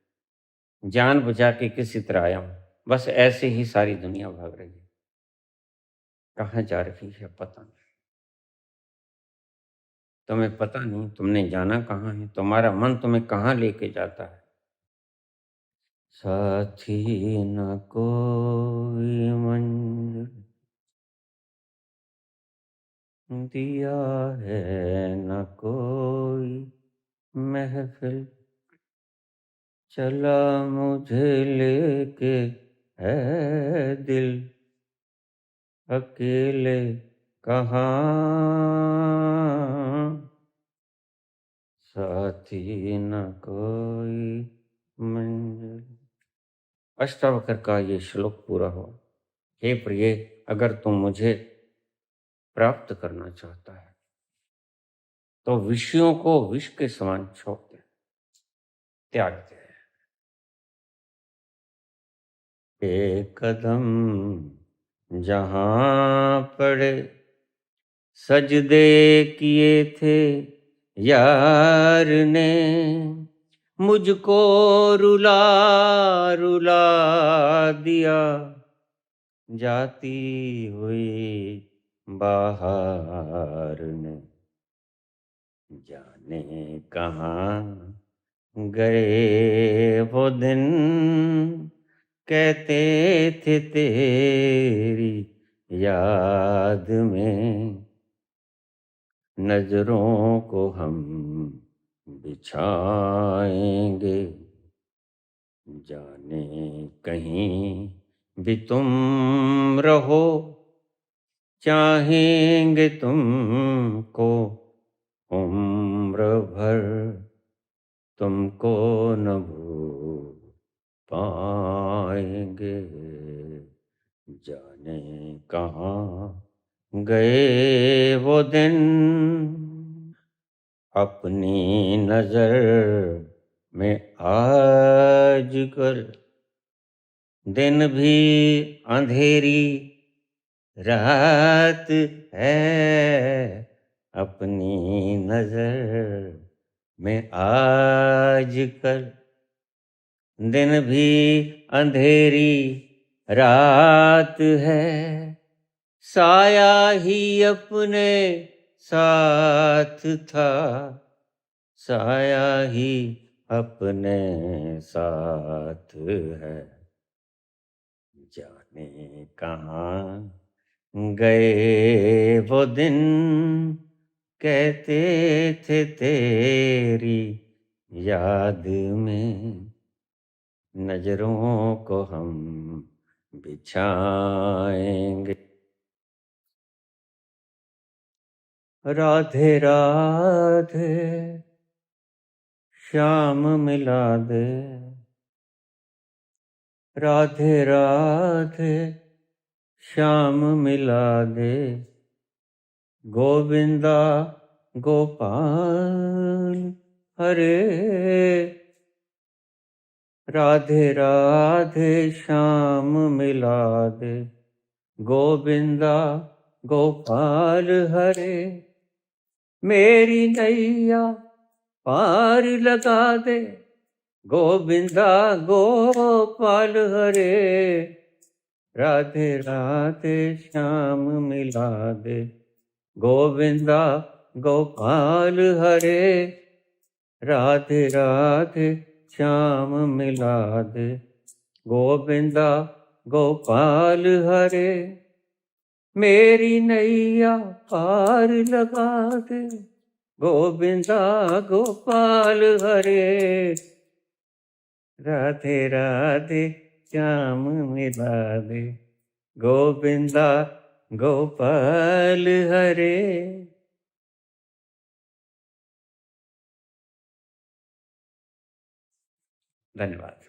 जान बचा के किसी तरह आया हूं। बस ऐसे ही सारी दुनिया भाग रही है, कहाँ जा रही है पता नहीं। तुम्हें पता नहीं तुमने जाना कहाँ है, तुम्हारा मन तुम्हें कहाँ लेके जाता है। साथी न कोई मंजिल दिया है, न कोई महफिल, चला मुझे लेके है दिल, अकेले कहाँ साथी न कोई मंजिल। अष्टावक्र का ये श्लोक पूरा हो। हे प्रिय, अगर तुम मुझे प्राप्त करना चाहता है तो विषयों को विष के समान छोड़ दे, त्याग दे। एक कदम जहां पड़े सजदे किए थे यार ने, मुझको रुला रुला दिया जाती हुई बाहर ने। जाने कहाँ गए वो दिन, कहते थे तेरी याद में नजरों को हम बिछाएंगे। जाने कहीं भी तुम रहो, चाहेंगे तुमको उम्र भर, तुमको न भूल पाएंगे। जाने कहाँ गए वो दिन, अपनी नजर में आजकल दिन भी अंधेरी रात है। अपनी नजर में आजकल दिन भी अंधेरी रात है। साया ही अपने साथ था, साया ही अपने साथ है, जाने कहाँ गए वो दिन, कहते थे तेरी याद में नजरों को हम बिछाएंगे। राधे राधे श्याम मिला दे, राधे राधे श्याम मिला दे, गोविंदा गोपाल हरे। राधे राधे श्याम मिला दे, गोविंदा गोपाल हरे। मेरी नैया पार लगा दे, गोविंदा गोपाल हरे। राधे राधे श्याम मिला दे, गोविंदा गोपाल हरे। राधे राधे श्याम मिला दे, गोविंदा गोपाल हरे। मेरी नैया पार लगा दे, गोविंदा गोपाल हरे। राधे राधे श्याम मिला दे, गोविंदा गोपाल हरे। धन्यवाद।